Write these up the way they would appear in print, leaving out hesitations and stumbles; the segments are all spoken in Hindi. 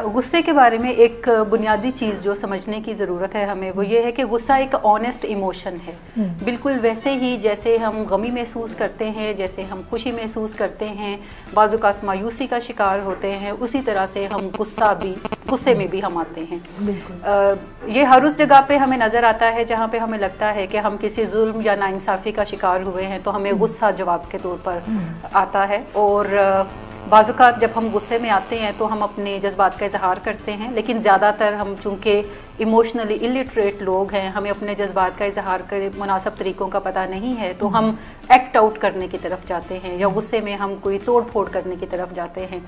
गुस्से के बारे में एक बुनियादी चीज़ जो समझने की ज़रूरत है हमें, वो ये है कि गुस्सा एक ऑनेस्ट इमोशन है। बिल्कुल वैसे ही जैसे हम गमी महसूस करते हैं, जैसे हम खुशी महसूस करते हैं, बाज़ औक़ात मायूसी का शिकार होते हैं, उसी तरह से हम गुस्से में भी हम आते हैं। ये हर उस जगह पे हमें नज़र आता है जहाँ पे हमें लगता है कि हम किसी जुल्म या नाइंसाफ़ी का शिकार हुए हैं, तो हमें गुस्सा जवाब के तौर पर आता है। और बाज़ औक़ात जब हम गुस्से में आते हैं तो हम अपने जज्बात का इजहार करते हैं, लेकिन ज़्यादातर हम चूँकि इमोशनली इलिटरेट लोग हैं, हमें अपने जज्बात का इजहार कर मुनासिब तरीक़ों का पता नहीं है, तो हम एक्ट आउट करने की तरफ जाते हैं या गुस्से में हम कोई तोड़ फोड़ करने की तरफ जाते हैं।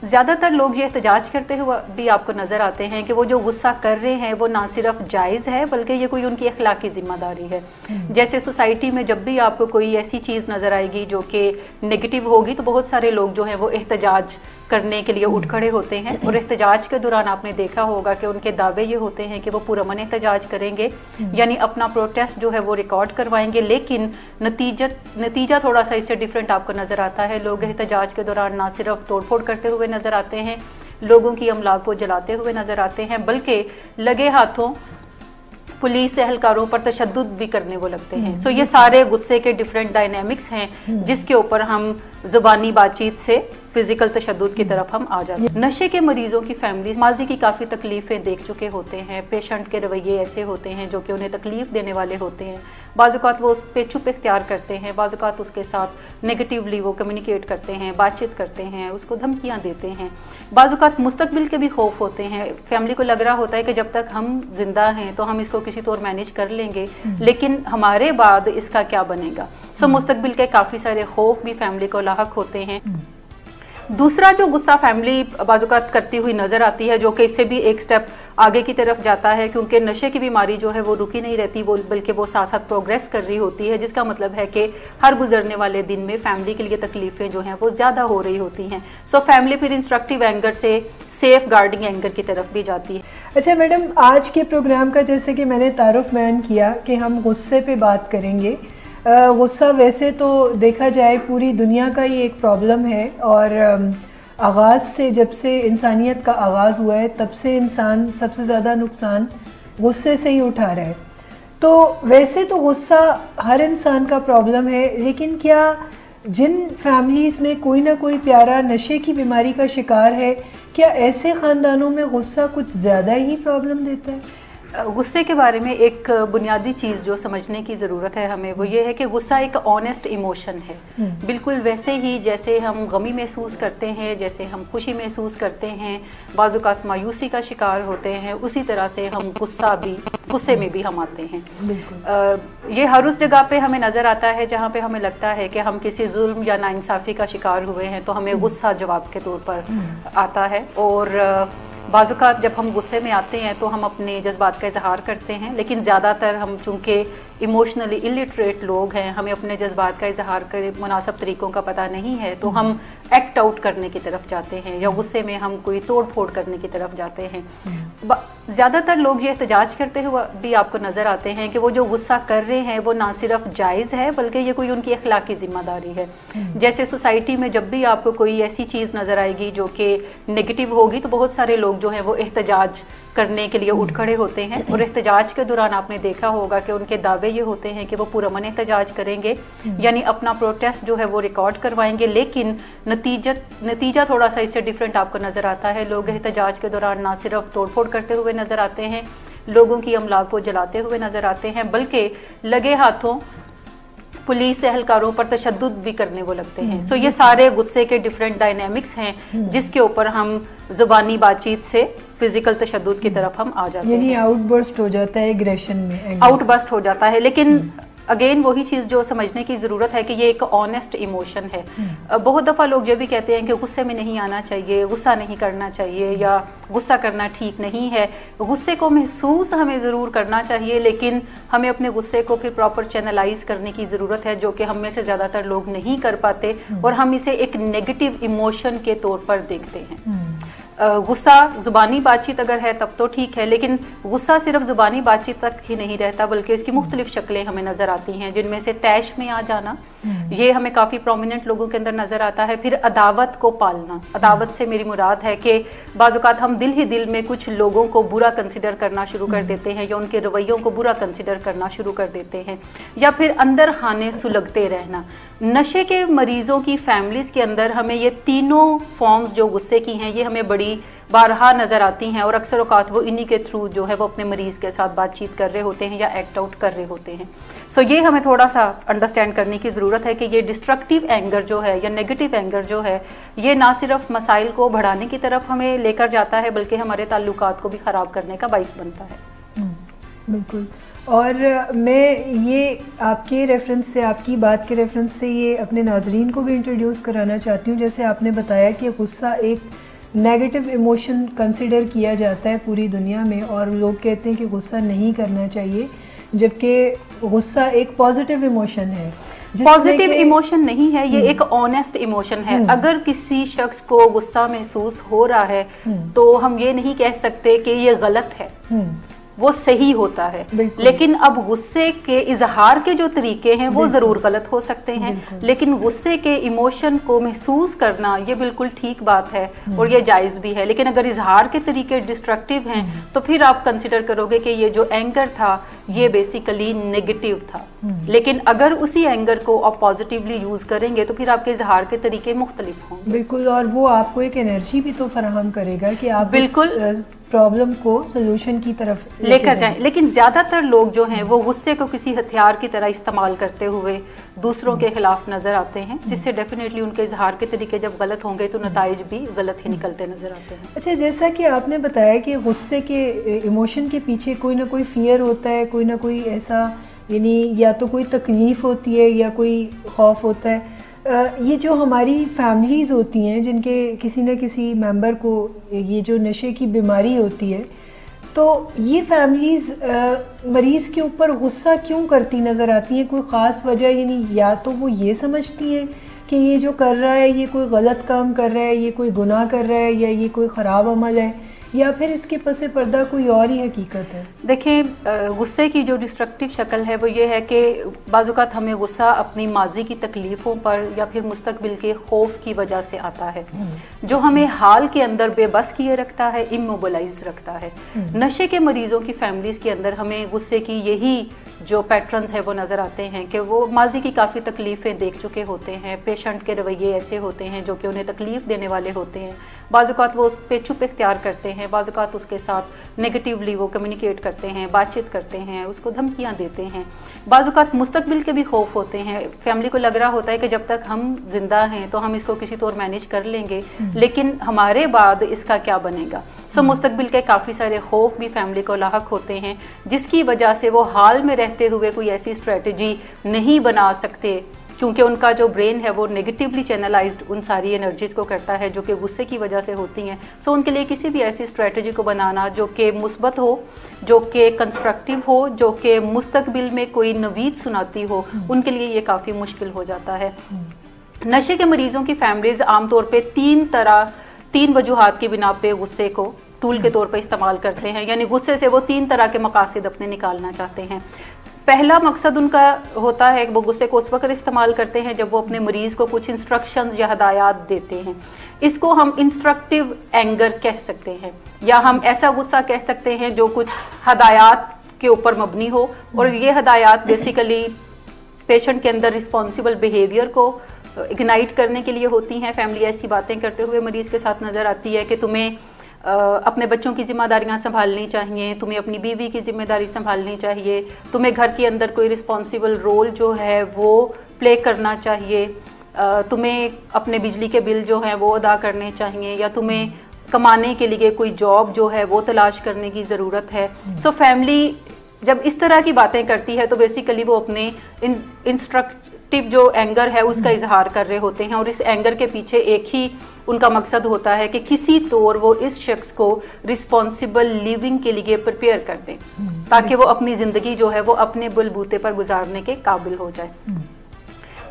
ज़्यादातर लोग ये एहतजाज करते हुए भी आपको नज़र आते हैं कि वो जो गुस्सा कर रहे हैं वो ना सिर्फ जायज़ है बल्कि ये कोई उनकी अखलाकी ज़िम्मेदारी है। जैसे सोसाइटी में जब भी आपको कोई ऐसी चीज़ नज़र आएगी जो कि नेगेटिव होगी तो बहुत सारे लोग जो हैं वो एहतजाज करने के लिए उठ खड़े होते हैं, और एहतजाज के दौरान आपने देखा होगा कि उनके दावे ये होते हैं कि वो पुरअमन एहतजाज करेंगे, यानी अपना प्रोटेस्ट जो है वो रिकॉर्ड करवाएंगे, लेकिन नतीजा थोड़ा सा इससे डिफरेंट आपको नज़र आता है। लोग एहतजाज के दौरान ना सिर्फ तोड़फोड़ करते हुए नज़र आते हैं, लोगों की अमलाक को जलाते हुए नज़र आते हैं, बल्कि लगे हाथों पुलिस एहलकारों पर तशद्दुद भी करने वो लगते हैं। सो ये सारे गुस्से के डिफरेंट डायनेमिक्स हैं जिसके ऊपर हम ज़ुबानी बातचीत से फिजिकल तशद्दुद की तरफ हम आ जाते हैं। नशे के मरीजों की फैमिली माजी की काफ़ी तकलीफ़ें देख चुके होते हैं। पेशेंट के रवैये ऐसे होते हैं जो कि उन्हें तकलीफ़ देने वाले होते हैं। बाज़ औक़ात वो उस पर चुप इख्तियार करते हैं, बाज़ औक़ात उसके साथ नेगेटिवली वो कम्युनिकेट करते हैं, बातचीत करते हैं, उसको धमकियाँ देते हैं। बाज़ औक़ात मुस्तकबिल के भी खौफ होते हैं। फैमिली को लग रहा होता है कि जब तक हम जिंदा हैं तो हम इसको किसी तौर मैनेज कर लेंगे, लेकिन हमारे बाद इसका क्या बनेगा। सो मुस्तकबिल के काफ़ी सारे खौफ भी फैमिली को लाहक होते हैं। दूसरा जो गुस्सा फैमिली बाज़ औक़ात करती हुई नज़र आती है, जो कि इससे भी एक स्टेप आगे की तरफ जाता है, क्योंकि नशे की बीमारी जो है वो रुकी नहीं रहती, वो बल्कि वो साथ साथ प्रोग्रेस कर रही होती है, जिसका मतलब है कि हर गुजरने वाले दिन में फैमिली के लिए तकलीफ़ें जो हैं वो ज़्यादा हो रही होती हैं। सो फैमिली फिर इंस्ट्रक्टिव एंगर से सेफ गार्डिंग एंगर की तरफ भी जाती है। अच्छा मैडम, आज के प्रोग्राम का जैसे कि मैंने तारुफ बयान किया कि हम गुस्से पे बात करेंगे। गुस्सा वैसे तो देखा जाए पूरी दुनिया का ही एक प्रॉब्लम है, और आगाज़ से जब से इंसानियत का आगाज़ हुआ है तब से इंसान सबसे ज़्यादा नुकसान गुस्से से ही उठा रहा है। तो वैसे तो गुस्सा हर इंसान का प्रॉब्लम है, लेकिन क्या जिन फैमिलीज़ में कोई ना कोई प्यारा नशे की बीमारी का शिकार है, क्या ऐसे ख़ानदानों में गुस्सा कुछ ज़्यादा ही प्रॉब्लम देता है? गुस्से के बारे में एक बुनियादी चीज़ जो समझने की ज़रूरत है हमें, वो ये है कि गुस्सा एक ऑनेस्ट इमोशन है। बिल्कुल वैसे ही जैसे हम गमी महसूस करते हैं, जैसे हम खुशी महसूस करते हैं, बाज़ औक़ात मायूसी का शिकार होते हैं, उसी तरह से हम गुस्से में भी हम आते हैं। ये हर उस जगह पे हमें नज़र आता है जहाँ पे हमें लगता है कि हम किसी जुल्म या नाइंसाफ़ी का शिकार हुए हैं, तो हमें गुस्सा जवाब के तौर पर आता है। और बाज़ औक़ात जब हम गुस्से में आते हैं तो हम अपने जज्बात का इजहार करते हैं, लेकिन ज़्यादातर हम चूँकि इमोशनली इलिटरेट लोग हैं, हमें अपने जज्बात का इजहार कर मुनासिब तरीक़ों का पता नहीं है, तो हम एक्ट आउट करने की तरफ जाते हैं या गुस्से में हम कोई तोड़ फोड़ करने की तरफ जाते हैं। ज़्यादातर लोग ये एहतजाज करते हुए भी आपको नज़र आते हैं कि वो जो गुस्सा कर रहे हैं वो ना सिर्फ जायज़ है बल्कि ये कोई उनकी अखलाकी ज़िम्मेदारी है। जैसे सोसाइटी में जब भी आपको कोई ऐसी चीज़ नज़र आएगी जो कि नेगेटिव होगी तो बहुत सारे लोग जो हैं वो एहतजाज करने के लिए उठ खड़े होते हैं, और एहतजाज के दौरान आपने देखा होगा कि उनके दावे ये होते हैं कि वो पुरअमन एहतजाज करेंगे, यानी अपना प्रोटेस्ट जो है वो रिकॉर्ड करवाएंगे, लेकिन नतीजा थोड़ा सा इससे डिफरेंट आपको नज़र आता है। लोग एहतजाज के दौरान ना सिर्फ तोड़फोड़ करते हुए नज़र आते हैं, लोगों की अमलाक को जलाते हुए नज़र आते हैं, बल्कि लगे हाथों पुलिस एहलकारों पर तशद्दुद भी करने वो लगते हैं। सो ये सारे गुस्से के डिफरेंट डायनेमिक्स हैं जिसके ऊपर हम ज़ुबानी बातचीत से फिजिकल तशद्दुद की तरफ हम आ जाते हैं। यानी आउटबर्स्ट हो जाता है, एग्रेशन में आउटबर्स्ट हो जाता है। लेकिन अगेन वही चीज़ जो समझने की ज़रूरत है कि ये एक ऑनेस्ट इमोशन है। बहुत दफ़ा लोग ये भी कहते हैं कि गुस्से में नहीं आना चाहिए, गुस्सा नहीं करना चाहिए, या गुस्सा करना ठीक नहीं है। गुस्से को महसूस हमें ज़रूर करना चाहिए, लेकिन हमें अपने गुस्से को फिर प्रॉपर चैनलाइज करने की ज़रूरत है, जो कि हम में से ज़्यादातर लोग नहीं कर पाते, और हम इसे एक नेगेटिव इमोशन के तौर पर देखते हैं। गुस्सा ज़ुबानी बातचीत अगर है तब तो ठीक है, लेकिन गुस्सा सिर्फ ज़ुबानी बातचीत तक ही नहीं रहता, बल्कि इसकी मुख्तलिफ शक्लें हमें नज़र आती हैं, जिनमें से तैश में आ जाना, ये हमें काफी प्रोमिनेंट लोगों के अंदर नजर आता है। फिर अदावत को पालना, अदावत से मेरी मुराद है कि बाज़-औक़ात हम दिल ही दिल में कुछ लोगों को बुरा कंसिडर करना शुरू कर देते हैं या उनके रवैयों को बुरा कंसिडर करना शुरू कर देते हैं, या फिर अंदर खाने सुलगते रहना। नशे के मरीजों की फैमिलीज के अंदर हमें ये तीनों फॉर्म्स जो गुस्से की हैं ये हमें बड़ी बारहा नजर आती हैं, और अक्सर औकात वो इन्हीं के थ्रू जो है वो अपने मरीज के साथ बातचीत कर रहे होते हैं या एक्ट आउट कर रहे होते हैं। सो ये हमें थोड़ा सा अंडरस्टैंड करने की ज़रूरत है कि ये डिस्ट्रक्टिव एंगर जो है या नेगेटिव एंगर जो है ये ना सिर्फ मसाइल को बढ़ाने की तरफ हमें लेकर जाता है बल्कि हमारे ताल्लुकात को भी ख़राब करने का बाइस बनता है। बिल्कुल। और मैं ये आपके रेफरेंस से, आपकी बात के रेफरेंस से ये अपने नाजरीन को भी इंट्रोड्यूस कराना चाहती हूँ। जैसे आपने बताया कि गुस्सा एक नेगेटिव इमोशन कंसिडर किया जाता है पूरी दुनिया में, और लोग कहते हैं कि गुस्सा नहीं करना चाहिए, जबकि गुस्सा एक पॉजिटिव इमोशन है। पॉजिटिव इमोशन नहीं है, ये एक ऑनेस्ट इमोशन है। अगर किसी शख्स को गुस्सा महसूस हो रहा है तो हम ये नहीं कह सकते कि ये गलत है, वो सही होता है। लेकिन अब गुस्से के इजहार के जो तरीके हैं वो जरूर गलत हो सकते हैं, लेकिन गुस्से के इमोशन को महसूस करना ये बिल्कुल ठीक बात है और ये जायज भी है। लेकिन अगर इजहार के तरीके डिस्ट्रक्टिव हैं तो फिर आप कंसिडर करोगे कि ये जो एंगर था ये बेसिकली नेगेटिव था। लेकिन अगर उसी एंगर को आप पॉजिटिवली यूज करेंगे तो फिर आपके इजहार के तरीके मुख्तलिफ होंगे। बिल्कुल, और वो आपको एक एनर्जी भी तो फराहम करेगा कि आप बिल्कुल प्रॉब्लम को सोल्यूशन की तरफ लेकर जाएं। लेकिन ज्यादातर लोग जो हैं वो गुस्से को किसी हथियार की तरह इस्तेमाल करते हुए दूसरों के खिलाफ नजर आते हैं, जिससे डेफिनेटली उनके इजहार के तरीके जब गलत होंगे तो नताइज भी गलत ही निकलते नजर आते हैं। अच्छा, जैसा कि आपने बताया कि गुस्से के इमोशन के पीछे कोई ना कोई फियर होता है, कोई ना कोई ऐसा, यानी या तो कोई तकलीफ होती है या कोई खौफ होता है। ये जो हमारी फैमिलीज़ होती हैं जिनके किसी न किसी मेंबर को ये जो नशे की बीमारी होती है, तो ये फैमिलीज़ मरीज़ के ऊपर गुस्सा क्यों करती नज़र आती हैं? कोई ख़ास वजह, यानी या तो वो ये समझती हैं कि ये जो कर रहा है ये कोई गलत काम कर रहा है, ये कोई गुनाह कर रहा है, या ये कोई ख़राब अमल है, या फिर इसके पसे पर्दा कोई और ही हकीकत है? देखिए, गुस्से की जो डिस्ट्रक्टिव शक्ल है वो ये है कि बाज़-औक़ात हमें गुस्सा अपनी माजी की तकलीफ़ों पर या फिर मुस्तकबिल के खौफ की वजह से आता है, जो हमें हाल के अंदर बेबस किए रखता है, इमोबिलाइज रखता है। नशे के मरीजों की फैमिलीज़ के अंदर हमें गुस्से की यही जो पैटर्न्स है वो नज़र आते हैं कि वो माजी की काफ़ी तकलीफ़ें देख चुके होते हैं, पेशेंट के रवैये ऐसे होते हैं जो कि उन्हें तकलीफ़ देने वाले होते हैं। बाज़-औक़ात वो उस पे चुप इख्तियार करते हैं, बाज़-औक़ात उसके साथ नेगेटिवली वो कम्युनिकेट करते हैं, बातचीत करते हैं, उसको धमकियाँ देते हैं। बाज़-औक़ात मुस्तकबिल के भी खौफ होते हैं। फैमिली को लग रहा होता है कि जब तक हम जिंदा हैं तो हम इसको किसी तौर मैनेज कर लेंगे, लेकिन हमारे बाद इसका क्या बनेगा। सो मुस्तकबिल के काफ़ी सारे खौफ भी फैमिली को लाहक होते हैं, जिसकी वजह से वो हाल में रहते हुए कोई ऐसी स्ट्रेटजी नहीं बना सकते, क्योंकि उनका जो ब्रेन है वो नेगेटिवली चैनलाइज्ड उन सारी एनर्जीज को करता है जो कि गुस्से की वजह से होती हैं। सो उनके लिए किसी भी ऐसी स्ट्रेटजी को बनाना जो कि मुस्बत हो, जो कि कंस्ट्रक्टिव हो, जो कि मुस्तकबिल में कोई नवीद सुनाती हो, उनके लिए ये काफ़ी मुश्किल हो जाता है। नशे के मरीजों की फैमिलीज आमतौर पर तीन वजूहात की बिना पे गुस्से को टूल के तौर पर इस्तेमाल करते हैं, यानी गुस्से से वो 3 तरह के मकासद अपने निकालना चाहते हैं। पहला मकसद उनका होता है, वो गुस्से को उस वक्त इस्तेमाल करते हैं जब वो अपने मरीज को कुछ इंस्ट्रक्शंस या हदायत देते हैं। इसको हम इंस्ट्रक्टिव एंगर कह सकते हैं, या हम ऐसा गुस्सा कह सकते हैं जो कुछ हदायत के ऊपर मबनी हो, और ये हदायत बेसिकली पेशेंट के अंदर रिस्पॉन्सिबल बिहेवियर को इग्नाइट करने के लिए होती हैं। फैमिली ऐसी बातें करते हुए मरीज के साथ नजर आती है कि तुम्हें अपने बच्चों की जिम्मेदारियां संभालनी चाहिए, तुम्हें अपनी बीवी की जिम्मेदारी संभालनी चाहिए, तुम्हें घर के अंदर कोई रिस्पॉन्सिबल रोल जो है वो प्ले करना चाहिए, तुम्हें अपने बिजली के बिल जो हैं वो अदा करने चाहिए, या तुम्हें कमाने के लिए कोई जॉब जो है वो तलाश करने की ज़रूरत है। सो फैमिली जब इस तरह की बातें करती है तो बेसिकली वो अपने इंस्ट्रक्टिव जो एंगर है उसका इजहार कर रहे होते हैं, और इस एंगर के पीछे एक ही उनका मकसद होता है कि किसी तौर वो इस शख्स को रिस्पॉन्सिबल लिविंग के लिए प्रिपेयर कर दें, ताकि वो अपनी जिंदगी जो है वो अपने बलबूते पर गुजारने के काबिल हो जाए।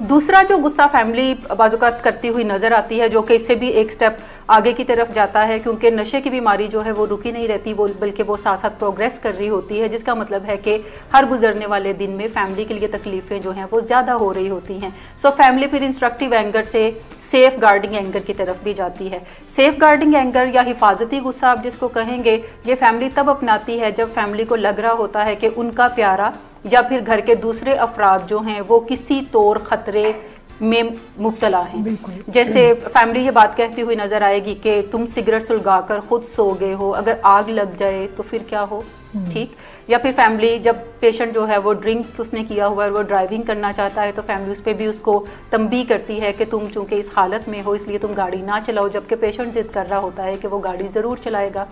दूसरा जो गुस्सा फैमिली बाजुकात करती हुई नजर आती है, जो कि इससे भी एक स्टेप आगे की तरफ जाता है, क्योंकि नशे की बीमारी जो है वो रुकी नहीं रहती, वो बल्कि वो साथ साथ प्रोग्रेस कर रही होती है, जिसका मतलब है कि हर गुजरने वाले दिन में फैमिली के लिए तकलीफें जो हैं वो ज़्यादा हो रही होती हैं। सो फैमिली फिर इंस्ट्रक्टिव एंगर से सेफ गार्डिंग एंगर की तरफ भी जाती है। सेफ गार्डिंग एंगर या हिफाजती गुस्सा आप जिसको कहेंगे, ये फैमिली तब अपनाती है जब फैमिली को लग रहा होता है कि उनका प्यारा या फिर घर के दूसरे अफराद जो हैं वो किसी तौर खतरे में मुब्तला हैं। जैसे फैमिली ये बात कहती हुई नजर आएगी कि तुम सिगरेट सुलगाकर खुद सो गए हो, अगर आग लग जाए तो फिर क्या हो, ठीक। या फिर फैमिली जब पेशेंट जो है वो ड्रिंक उसने किया हुआ है, वो ड्राइविंग करना चाहता है, तो फैमिली उस पर भी उसको तंबी करती है कि तुम चूंकि इस हालत में हो इसलिए तुम गाड़ी ना चलाओ, जबकि पेशेंट जिद कर रहा होता है कि वो गाड़ी ज़रूर चलाएगा।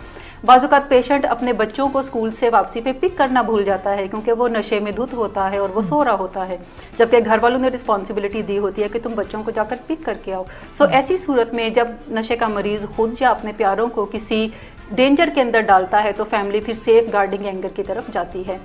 बाज़-औक़ात पेशेंट अपने बच्चों को स्कूल से वापसी पे पिक करना भूल जाता है क्योंकि वो नशे में धुत होता है और वो सो रहा होता है, जबकि घर वालों ने रिस्पॉन्सिबिलिटी दी होती है कि तुम बच्चों को जाकर पिक करके आओ। सो ऐसी सूरत में जब नशे का मरीज खुद या अपने प्यारों को किसी डेंजर के अंदर डालता है तो फैमिली फिर सेफ गार्डिंग एंगर की तरफ जाती है।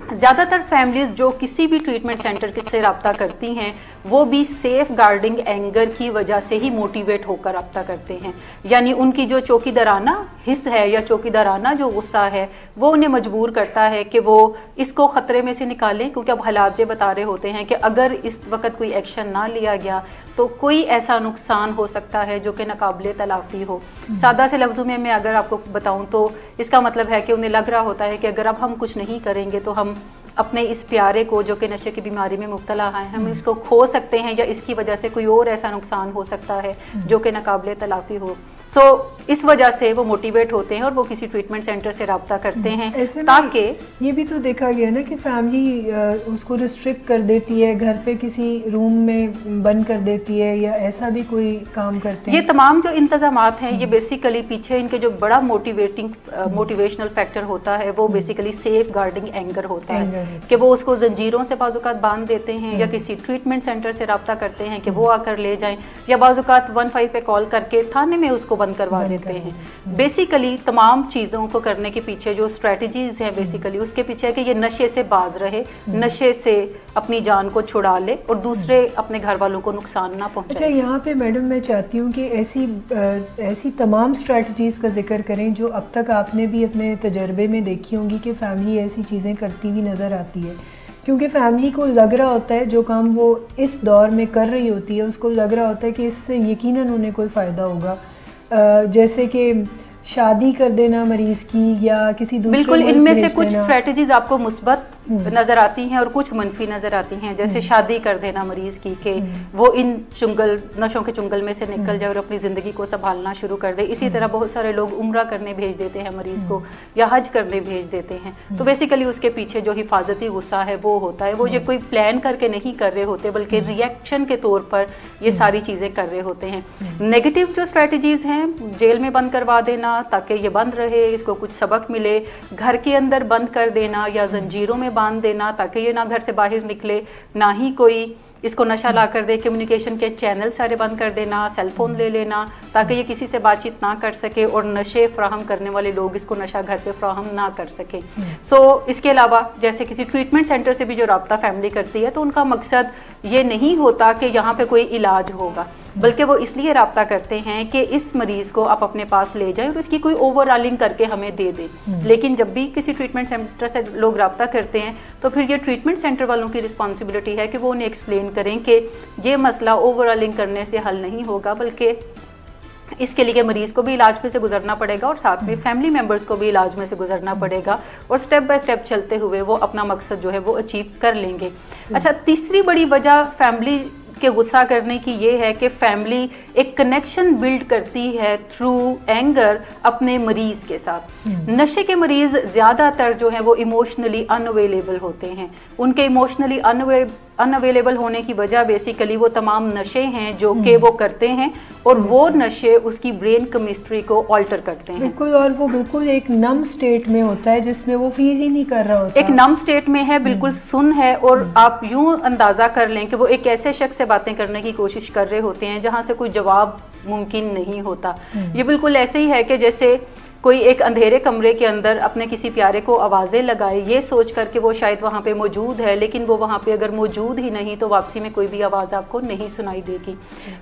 ज़्यादातर फैमिलीज जो किसी भी ट्रीटमेंट सेंटर से रब्ता करती हैं वो भी सेफ गार्डिंग एंगर की वजह से ही मोटिवेट होकर रब्ता करते हैं, यानी उनकी जो चौकीदाराना हिस्स है या चौकीदाराना जो गुस्सा है वो उन्हें मजबूर करता है कि वो इसको ख़तरे में से निकालें, क्योंकि अब हालात ये बता रहे होते हैं कि अगर इस वक्त कोई एक्शन ना लिया गया तो कोई ऐसा नुकसान हो सकता है जो कि नाकाबिले तलाफी हो। सादा से लफ्ज़ों में मैं अगर आपको बताऊं तो इसका मतलब है कि उन्हें लग रहा होता है कि अगर अब हम कुछ नहीं करेंगे तो हम अपने इस प्यारे को जो कि नशे की बीमारी में मुब्तला है हम इसको खो सकते हैं या इसकी वजह से कोई और ऐसा नुकसान हो सकता है जो कि नाकाबिले तलाफी हो। सो इस वजह से वो मोटिवेट होते हैं और वो किसी ट्रीटमेंट सेंटर से रब्ता करते हैं, ताकि ये भी तो देखा गया ना कि फैमिली उसको रिस्ट्रिक्ट कर देती है, घर पे किसी रूम में बंद कर देती है या ऐसा भी कोई काम करते हैं। ये तमाम जो इंतजामात हैं ये बेसिकली पीछे इनके जो बड़ा मोटिवेशनल फैक्टर होता है वो बेसिकली सेफ गार्डिंग एंगर होता है कि वो उसको जंजीरों से बाज़-औक़ात बांध देते हैं या किसी ट्रीटमेंट सेंटर से रब्ता करते हैं कि वो आकर ले जाएं, या बाज़-औक़ात 15 पे कॉल करके थाने में उसको बंद करवा देते हैं। बेसिकली तमाम चीज़ों को करने के पीछे जो स्ट्रेटजीज हैं बेसिकली उसके पीछे है कि ये नशे से बाज रहे, नशे से अपनी जान को छुड़ा ले और दूसरे अपने घर वालों को नुकसान ना पहुंचाए। अच्छा, यहाँ पे मैडम मैं चाहती हूँ कि ऐसी तमाम स्ट्रेटजीज का जिक्र करें जो अब तक आपने भी अपने तजर्बे में देखी होंगी कि फैमिली ऐसी चीज़ें करती हुई नज़र आती है, क्योंकि फैमिली को लग रहा होता है जो काम वो इस दौर में कर रही होती है उसको लग रहा होता है कि इससे यकीनन उन्हें कोई फ़ायदा होगा, जैसे कि शादी कर देना मरीज की या किसी दूसरे बिल्कुल। इनमें से कुछ स्ट्रेटजीज आपको मुस्बत नजर आती हैं और कुछ मनफी नजर आती हैं, जैसे शादी कर देना मरीज की कि वो इन नशों के चुंगल में से निकल जाए और अपनी जिंदगी को संभालना शुरू कर दे। इसी तरह बहुत सारे लोग उम्रा करने भेज देते हैं मरीज को या हज करने भेज देते हैं, तो बेसिकली उसके पीछे जो हिफाजती गुस्सा है वो होता है, वो ये कोई प्लान करके नहीं कर रहे होते बल्कि रिएक्शन के तौर पर ये सारी चीजें कर रहे होते हैं। नेगेटिव जो स्ट्रेटजीज हैं, जेल में बंद करवा देना ताकि ये बंद रहे, इसको कुछ सबक मिले, घर के अंदर बंद कर देना या जंजीरों में बांध देना ताकि ये ना घर से बाहर निकले ना ही कोई इसको नशा ला कर दे, कम्युनिकेशन के चैनल सारे बंद कर देना, सेलफोन ले लेना ताकि ये किसी से बातचीत ना कर सके और नशे फ्राहम करने वाले लोग इसको नशा घर पे फ्राहम ना कर सके। सो इसके अलावा जैसे किसी ट्रीटमेंट सेंटर से भी जो रब्ता फैमिली करती है तो उनका मकसद ये नहीं होता कि यहाँ पे कोई इलाज होगा, बल्कि वो इसलिए रब्ता करते हैं कि इस मरीज को आप अपने पास ले जाएं और इसकी कोई ओवरऑलिंग करके हमें दे दें। लेकिन जब भी किसी ट्रीटमेंट सेंटर से लोग रब्ता करते हैं तो फिर ये ट्रीटमेंट सेंटर वालों की रिस्पॉन्सिबिलिटी है कि वो उन्हें एक्सप्लेन करें कि ये मसला ओवरऑलिंग करने से हल नहीं होगा, बल्कि इसके लिए मरीज को भी इलाज में से गुजरना पड़ेगा और साथ में फैमिली मेंबर्स को भी इलाज में से गुजरना पड़ेगा और स्टेप बाय स्टेप चलते हुए वो अपना मकसद जो है वो अचीव कर लेंगे। अच्छा, तीसरी बड़ी वजह फैमिली के गुस्सा करने की ये है कि फैमिली एक कनेक्शन बिल्ड करती है थ्रू एंगर अपने मरीज के साथ। नशे के मरीज ज्यादातर जो है वो इमोशनली अनअवेलेबल होते हैं, उनके इमोशनली अनअवेलेबल होने की वजह बेसिकली वो तमाम नशे हैं जो कि वो करते हैं और वो नशे उसकी ब्रेन केमिस्ट्री को ऑल्टर करते हैं। बिल्कुल, और वो बिल्कुल एक नम स्टेट में होता है जिसमें वो फील ही नहीं कर रहा होता, एक नम स्टेट में है, बिल्कुल सुन है। और आप यूं अंदाजा कर लें कि वो एक ऐसे शख्स से बातें करने की कोशिश कर रहे होते हैं जहां से कोई जवाब मुमकिन नहीं होता। ये बिल्कुल ऐसे ही है कि जैसे कोई एक अंधेरे कमरे के अंदर अपने किसी प्यारे को आवाज़ें लगाए, ये सोच कर के वो शायद वहाँ पे मौजूद है, लेकिन वो वहाँ पे अगर मौजूद ही नहीं तो वापसी में कोई भी आवाज़ आपको नहीं सुनाई देगी।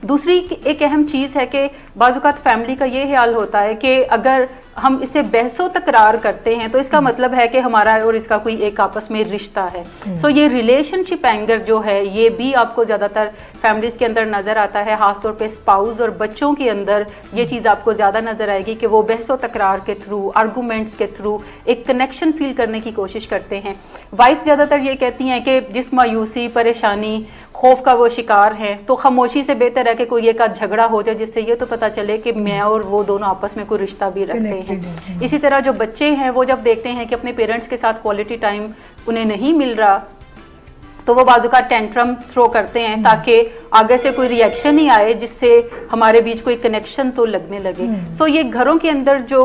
दूसरी एक अहम चीज़ है कि बाज़-औक़ात फैमिली का ये ख्याल होता है कि अगर हम इसे बहसो तकरार करते हैं तो इसका मतलब है कि हमारा और इसका कोई एक आपस में रिश्ता है। सो ये रिलेशनशिप एंगर जो है ये भी आपको ज़्यादातर फैमिलीज़ के अंदर नज़र आता है, ख़ासतौर पे स्पाउस और बच्चों के अंदर ये चीज़ आपको ज़्यादा नज़र आएगी कि वो बहसो तकरार के थ्रू, आर्गूमेंट्स के थ्रू एक कनेक्शन फील करने की कोशिश करते हैं। वाइफ ज़्यादातर ये कहती हैं कि जिस मायूसी, परेशानी, खौफ का वो शिकार है तो खामोशी से बेहतर है कि कोई एक आध झगड़ा हो जाए, जिससे ये तो पता चले कि मैं और वो दोनों आपस में कोई रिश्ता भी रखते हैं। इसी तरह जो बच्चे हैं वो जब देखते हैं कि अपने पेरेंट्स के साथ क्वालिटी टाइम उन्हें नहीं मिल रहा तो वो बाजू का टेंट्रम थ्रो करते हैं ताकि आगे से कोई रिएक्शन ही आए जिससे हमारे बीच कोई कनेक्शन तो लगने लगे। सो ये घरों के अंदर जो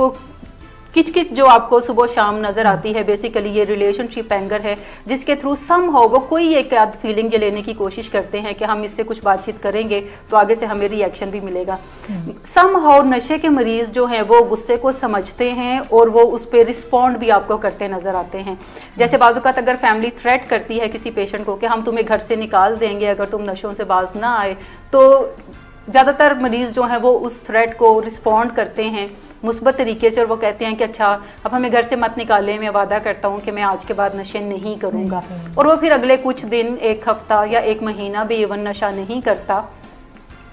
किच-किच जो आपको सुबह शाम नजर आती है, बेसिकली ये रिलेशनशिप एंगर है, जिसके थ्रू सम हाउ वो कोई एक आध फीलिंग ये लेने की कोशिश करते हैं कि हम इससे कुछ बातचीत करेंगे तो आगे से हमें रिएक्शन भी मिलेगा। सम हाउ नशे के मरीज जो हैं वो गुस्से को समझते हैं और वो उस पर रिस्पॉन्ड भी आपको करते नजर आते हैं। जैसे बाज़-औक़ात अगर फैमिली थ्रेट करती है किसी पेशेंट को कि हम तुम्हें घर से निकाल देंगे अगर तुम नशों से बाज ना आए, तो ज़्यादातर मरीज जो हैं वो उस थ्रेट को रिस्पॉन्ड करते हैं मुस्बत तरीके से और वो कहते हैं कि अच्छा अब हमें घर से मत निकाले, मैं वादा करता हूँ कि मैं आज के बाद नशे नहीं करूँगा। और वो फिर अगले कुछ दिन, एक हफ्ता या एक महीना भी इवन नशा नहीं करता।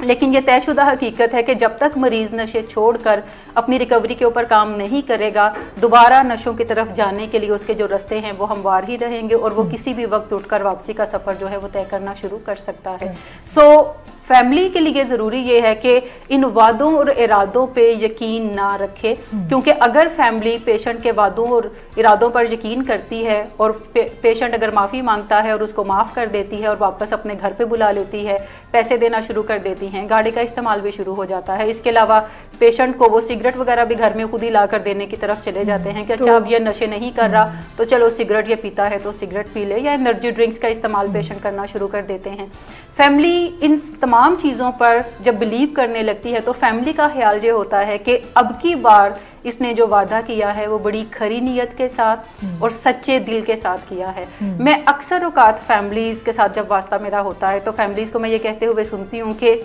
लेकिन ये तयशुदा हकीकत है कि जब तक मरीज नशे छोड़कर अपनी रिकवरी के ऊपर काम नहीं करेगा, दोबारा नशों की तरफ जाने के लिए उसके जो रास्ते हैं वो हमवार ही रहेंगे और वो किसी भी वक्त उठकर वापसी का सफर जो है वो तय करना शुरू कर सकता है। सो फैमिली के लिए ज़रूरी ये है कि इन वादों और इरादों पे यकीन ना रखे, क्योंकि अगर फैमिली पेशेंट के वादों और इरादों पर यकीन करती है और पेशेंट अगर माफ़ी मांगता है और उसको माफ़ कर देती है और वापस अपने घर पे बुला लेती है, पैसे देना शुरू कर देती हैं, गाड़ी का इस्तेमाल भी शुरू हो जाता है। इसके अलावा पेशेंट को वो सिगरेट वगैरह भी घर में खुद ही ला कर देने की तरफ चले जाते हैं कि अच्छा अब ये नशे नहीं कर रहा तो चलो सिगरेट ये पीता है तो सिगरेट पी ले, या एनर्जी ड्रिंक्स का इस्तेमाल पेशेंट करना शुरू कर देते हैं। फैमिली इन तमाम चीज़ों पर जब बिलीव करने लगती है तो फैमिली का ख्याल ये होता है कि अब की बार इसने जो वादा किया है वो बड़ी खरी नीयत के साथ और सच्चे दिल के साथ किया है। मैं अक्सर औकात फैमिलीज के साथ जब वास्ता मेरा होता है तो फैमिलीज को मैं ये कहते हुए सुनती हूँ कि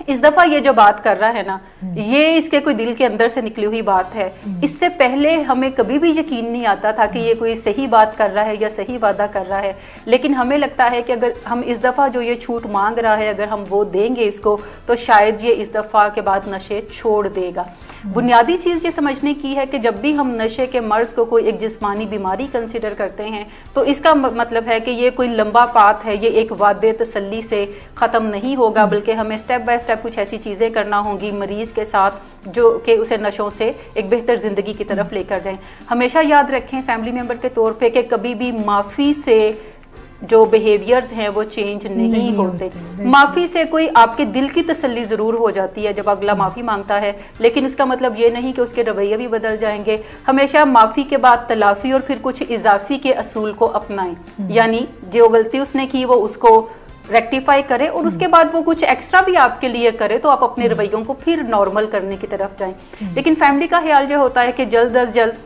इस दफा ये जो बात कर रहा है ना, ये इसके कोई दिल के अंदर से निकली हुई बात है। इससे पहले हमें कभी भी यकीन नहीं आता था कि ये कोई सही बात कर रहा है या सही वादा कर रहा है, लेकिन हमें लगता है कि अगर हम इस दफा जो ये छूट मांग रहा है अगर हम वो देंगे इसको तो शायद ये इस दफा के बाद नशे छोड़ देगा। बुनियादी चीज़ ये समझने की है कि जब भी हम नशे के मर्ज को कोई एक जिस्मानी बीमारी कंसिडर करते हैं तो इसका मतलब है कि ये कोई लंबा पाथ है, ये एक वादे तसल्ली से ख़त्म नहीं होगा, बल्कि हमें स्टेप बाय स्टेप कुछ ऐसी चीज़ें करना होंगी मरीज़ के साथ जो कि उसे नशों से एक बेहतर ज़िंदगी की तरफ लेकर जाएं। हमेशा याद रखें फैमिली मेम्बर के तौर पे कि कभी भी माफ़ी से जो बिहेवियर्स हैं वो चेंज नहीं होते। माफी से कोई आपके दिल की तसल्ली जरूर हो जाती है जब अगला माफी मांगता है, लेकिन इसका मतलब ये नहीं कि उसके रवैये भी बदल जाएंगे। हमेशा माफी के बाद तलाफी और फिर कुछ इजाफी के असूल को अपनाएं, यानी जो गलती उसने की वो उसको रेक्टिफाई करे और उसके बाद वो कुछ एक्स्ट्रा भी आपके लिए करे तो आप अपने रवैयों को फिर नॉर्मल करने की तरफ जाएं। लेकिन फैमिली का ख्याल ये होता है कि जल्द अज जल्द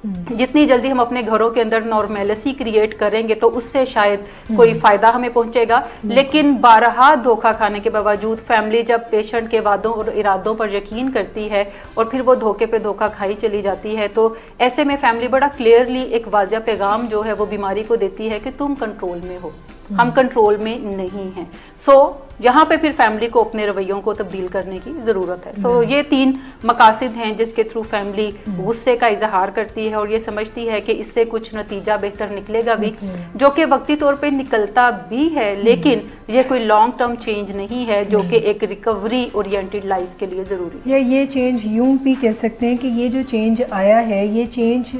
जितनी जल्दी हम अपने घरों के अंदर नॉर्मेलिटी क्रिएट करेंगे तो उससे शायद कोई फायदा हमें पहुंचेगा। लेकिन बारहा धोखा खाने के बावजूद फैमिली जब पेशेंट के वादों और इरादों पर यकीन करती है और फिर वो धोखे पे धोखा खाई चली जाती है, तो ऐसे में फैमिली बड़ा क्लियरली एक वाज़िया पैगाम जो है वो बीमारी को देती है कि तुम कंट्रोल में हो, हम कंट्रोल में नहीं हैं। सो यहाँ पे फिर फैमिली को अपने रवैयों को तब्दील करने की ज़रूरत है। सो ये 3 मकासद हैं जिसके थ्रू फैमिली गुस्से का इजहार करती है और ये समझती है कि इससे कुछ नतीजा बेहतर निकलेगा भी, जो कि वक्ती तौर पे निकलता भी है, लेकिन ये कोई लॉन्ग टर्म चेंज नहीं है जो कि एक रिकवरी ओरिएंटेड लाइफ के लिए ज़रूरी है। या ये चेंज यूं भी कह सकते हैं कि ये जो चेंज आया है ये चेंज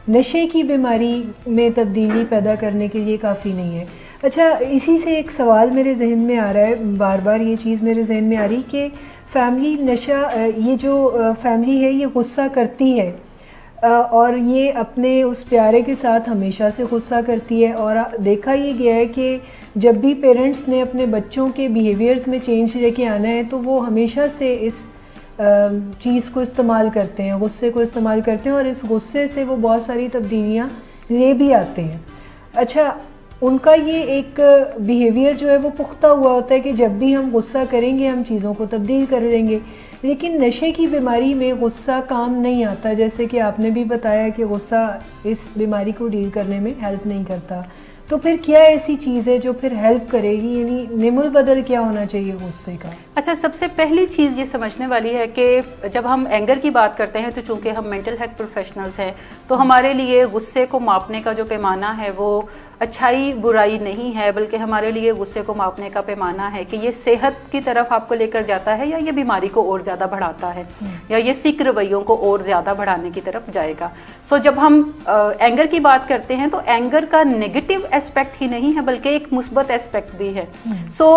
नशे की बीमारी में तब्दीली पैदा करने के लिए काफ़ी नहीं है। अच्छा, इसी से एक सवाल मेरे जहन में आ रहा है, बार बार ये चीज़ मेरे जहन में आ रही कि फैमिली नशा, ये जो फैमिली है ये गुस्सा करती है और ये अपने उस प्यारे के साथ हमेशा से गुस्सा करती है, और देखा ये गया है कि जब भी पेरेंट्स ने अपने बच्चों के बिहेवियर्स में चेंज लेके आना है तो वो हमेशा से इस चीज़ को इस्तेमाल करते हैं, गुस्से को इस्तेमाल करते हैं और इस गुस्से से वो बहुत सारी तब्दीलियाँ ले भी आते हैं। अच्छा, उनका ये एक बिहेवियर जो है वो पुख्ता हुआ होता है कि जब भी हम गुस्सा करेंगे हम चीज़ों को तब्दील कर देंगे, लेकिन नशे की बीमारी में गुस्सा काम नहीं आता। जैसे कि आपने भी बताया कि गुस्सा इस बीमारी को डील करने में हेल्प नहीं करता, तो फिर क्या ऐसी चीज़ है जो फिर हेल्प करेगी, यानी निमुल बदल क्या होना चाहिए गुस्से का? अच्छा, सबसे पहली चीज़ ये समझने वाली है कि जब हम एंगर की बात करते हैं तो चूंकि हम मेंटल हेल्थ प्रोफेशनल्स हैं तो हमारे लिए गुस्से को मापने का जो पैमाना है वो अच्छाई बुराई नहीं है, बल्कि हमारे लिए गुस्से को मापने का पैमाना है कि ये सेहत की तरफ आपको लेकर जाता है या ये बीमारी को और ज़्यादा बढ़ाता है या ये सिक रवैयों को और ज़्यादा बढ़ाने की तरफ जाएगा। सो जब हम एंगर की बात करते हैं तो एंगर का नेगेटिव एस्पेक्ट ही नहीं है बल्कि एक मुस्बत एस्पेक्ट भी है। सो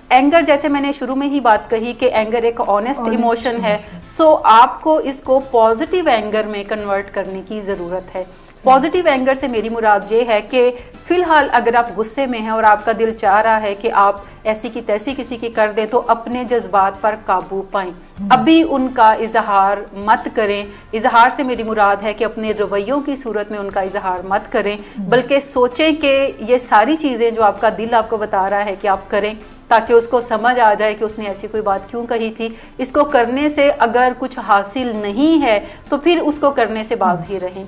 एंगर, जैसे मैंने शुरू में ही बात कही कि एंगर एक ऑनेस्ट इमोशन है, सो आपको इसको पॉजिटिव एंगर में कन्वर्ट करने की ज़रूरत है। पॉजिटिव एंगर से मेरी मुराद ये है कि फिलहाल अगर आप गुस्से में हैं और आपका दिल चाह रहा है कि आप ऐसी की तैसी किसी की कर दें तो अपने जज्बात पर काबू पाएं, अभी उनका इजहार मत करें। इजहार से मेरी मुराद है कि अपने रवैयों की सूरत में उनका इजहार मत करें, बल्कि सोचें कि ये सारी चीज़ें जो आपका दिल आपको बता रहा है कि आप करें, ताकि उसको समझ आ जाए कि उसने ऐसी कोई बात क्यों कही थी। इसको करने से अगर कुछ हासिल नहीं है तो फिर उसको करने से बाज ही रहें,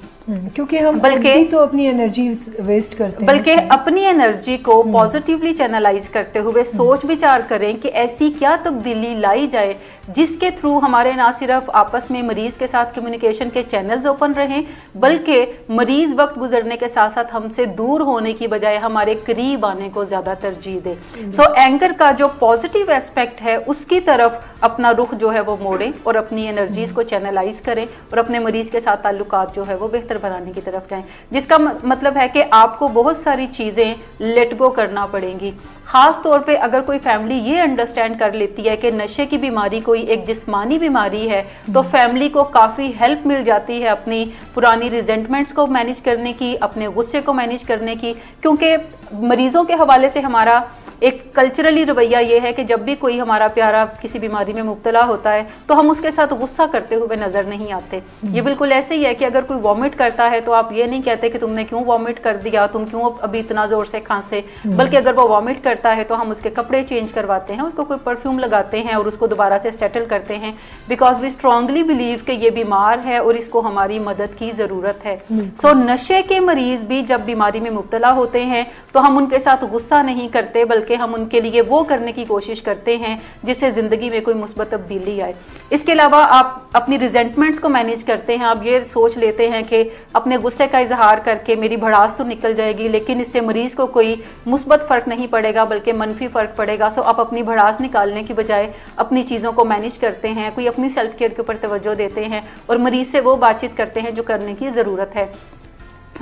क्योंकि हम बल्कि तो अपनी एनर्जी वेस्ट करते हैं, बल्कि अपनी एनर्जी को पॉजिटिवली चैनलाइज करते हुए सोच विचार करें कि ऐसी क्या तब्दीली लाई जाए जिसके थ्रू हमारे ना सिर्फ आपस में मरीज के साथ कम्युनिकेशन के चैनल्स ओपन रहें, बल्कि मरीज वक्त गुजरने के साथ साथ हमसे दूर होने की बजाय हमारे करीब आने को ज्यादा तरजीह दे। सो एंगर का जो पॉजिटिव एस्पेक्ट है उसकी तरफ अपना रुख जो है वो मोड़ें और अपनी एनर्जीज को चैनलाइज करें और अपने मरीज के साथ ताल्लुकात जो है वो बेहतर बनाने की तरफ जाएं, जिसका मतलब है कि आपको बहुत सारी चीजें लेट गो करना पड़ेंगी। खास तौर पे अगर कोई फैमिली ये अंडरस्टैंड कर लेती है कि नशे की बीमारी कोई एक जिस्मानी बीमारी है तो फैमिली को काफी हेल्प मिल जाती है अपनी पुरानी रिजेंटमेंट्स को मैनेज करने की, अपने गुस्से को मैनेज करने की। क्योंकि मरीजों के हवाले से हमारा एक कल्चरली रवैया ये है कि जब भी कोई हमारा प्यारा किसी बीमारी में मुब्तला होता है तो हम उसके साथ गुस्सा करते हुए नजर नहीं आते। ये बिल्कुल ऐसे ही है कि अगर कोई वॉमिट करता है तो आप ये नहीं कहते कि तुमने क्यों वॉमिट कर दिया, तुम क्यों अभी इतना जोर से खांसे, बल्कि अगर वो वॉमिट करता है तो हम उसके कपड़े चेंज करवाते हैं, उसको कोई परफ्यूम लगाते हैं और उसको दोबारा से सेटल करते हैं, बिकॉज वी स्ट्रांगली बिलीव कि ये बीमार है और इसको हमारी मदद की जरूरत है। सो नशे के मरीज भी जब बीमारी में मुब्तला होते हैं तो हम उनके साथ गुस्सा नहीं करते, बल्कि हम उनके लिए वो करने की कोशिश करते हैं जिससे जिंदगी में कोई मुस्बत तब्दीली आए। इसके अलावा आप अपनी रिजेंटमेंट्स को मैनेज करते हैं। आप ये सोच लेते हैं कि अपने गुस्से का इजहार करके मेरी भड़ास तो निकल जाएगी, लेकिन इससे मरीज को कोई मुस्बत फर्क नहीं पड़ेगा बल्कि मनफी फर्क पड़ेगा। सो आप अपनी भड़ास निकालने की बजाय अपनी चीजों को मैनेज करते हैं, कोई अपनी सेल्फ केयर के ऊपर तवज्जो देते हैं और मरीज से वो बातचीत करते हैं जो करने की जरूरत है।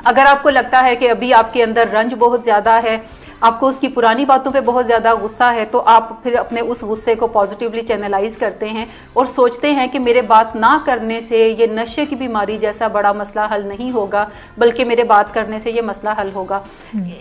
अगर आपको लगता है कि अभी आपके अंदर रंज बहुत ज्यादा है, आपको उसकी पुरानी बातों पे बहुत ज्यादा गुस्सा है, तो आप फिर अपने उस गुस्से को पॉजिटिवली चैनलाइज करते हैं और सोचते हैं कि मेरे बात ना करने से ये नशे की बीमारी जैसा बड़ा मसला हल नहीं होगा, बल्कि मेरे बात करने से ये मसला हल होगा।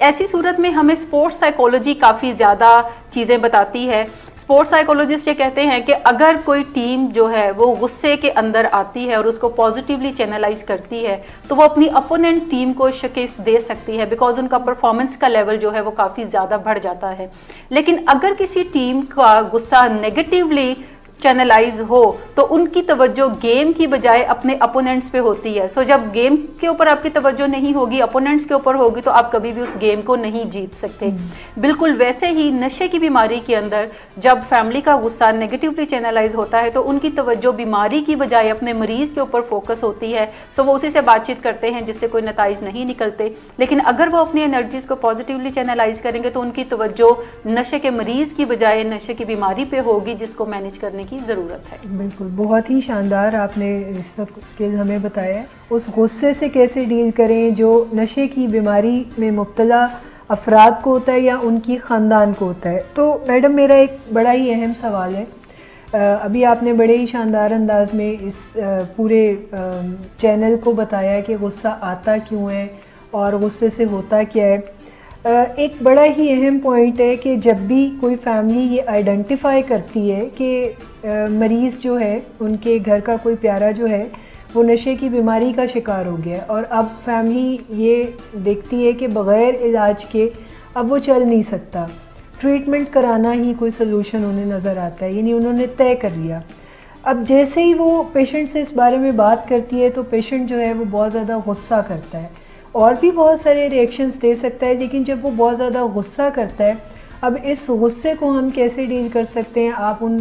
ऐसी सूरत में हमें स्पोर्ट्स साइकोलॉजी काफी ज्यादा चीजें बताती है। स्पोर्ट्स साइकोलॉजिस्ट ये कहते हैं कि अगर कोई टीम जो है वो गुस्से के अंदर आती है और उसको पॉजिटिवली चैनलाइज करती है तो वो अपनी अपोनेंट टीम को शिकस्त दे सकती है, बिकॉज उनका परफॉर्मेंस का लेवल जो है वो काफी ज्यादा बढ़ जाता है। लेकिन अगर किसी टीम का गुस्सा नेगेटिवली चैनलाइज हो तो उनकी तवज्जो गेम की बजाय अपने अपोनेंट्स पे होती है। सो जब गेम के ऊपर आपकी तवज्जो नहीं होगी, अपोनेंट्स के ऊपर होगी, तो आप कभी भी उस गेम को नहीं जीत सकते। बिल्कुल वैसे ही नशे की बीमारी के अंदर जब फैमिली का गुस्सा नेगेटिवली चैनलाइज होता है तो उनकी तवज्जो बीमारी की बजाय अपने मरीज के ऊपर फोकस होती है। सो वो उसी से बातचीत करते हैं जिससे कोई नताइज नहीं निकलते। लेकिन अगर वो अपनी एनर्जीज को पॉजिटिवली चैनलाइज करेंगे तो उनकी तवज्जो नशे के मरीज की बजाय नशे की बीमारी पे होगी, जिसको मैनेज करने की जरूरत है। बिल्कुल, बहुत ही शानदार आपने इस सब स्किल हमें बताया है। उस गुस्से से कैसे डील करें जो नशे की बीमारी में मुब्तला अफराद को होता है या उनकी ख़ानदान को होता है। तो मैडम, मेरा एक बड़ा ही अहम सवाल है। अभी आपने बड़े ही शानदार अंदाज में इस पूरे चैनल को बताया कि गुस्सा आता क्यों है और गुस्से से होता क्या है। एक बड़ा ही अहम पॉइंट है कि जब भी कोई फैमिली ये आइडेंटिफाई करती है कि मरीज़ जो है, उनके घर का कोई प्यारा जो है वो नशे की बीमारी का शिकार हो गया और अब फैमिली ये देखती है कि बग़ैर इलाज के अब वो चल नहीं सकता, ट्रीटमेंट कराना ही कोई सलूशन उन्हें नज़र आता है, यानी उन्होंने तय कर लिया। अब जैसे ही वो पेशेंट से इस बारे में बात करती है तो पेशेंट जो है वो बहुत ज़्यादा गुस्सा करता है और भी बहुत सारे रिएक्शंस दे सकता है, लेकिन जब वो बहुत ज़्यादा गुस्सा करता है, अब इस गुस्से को हम कैसे डील कर सकते हैं, आप उन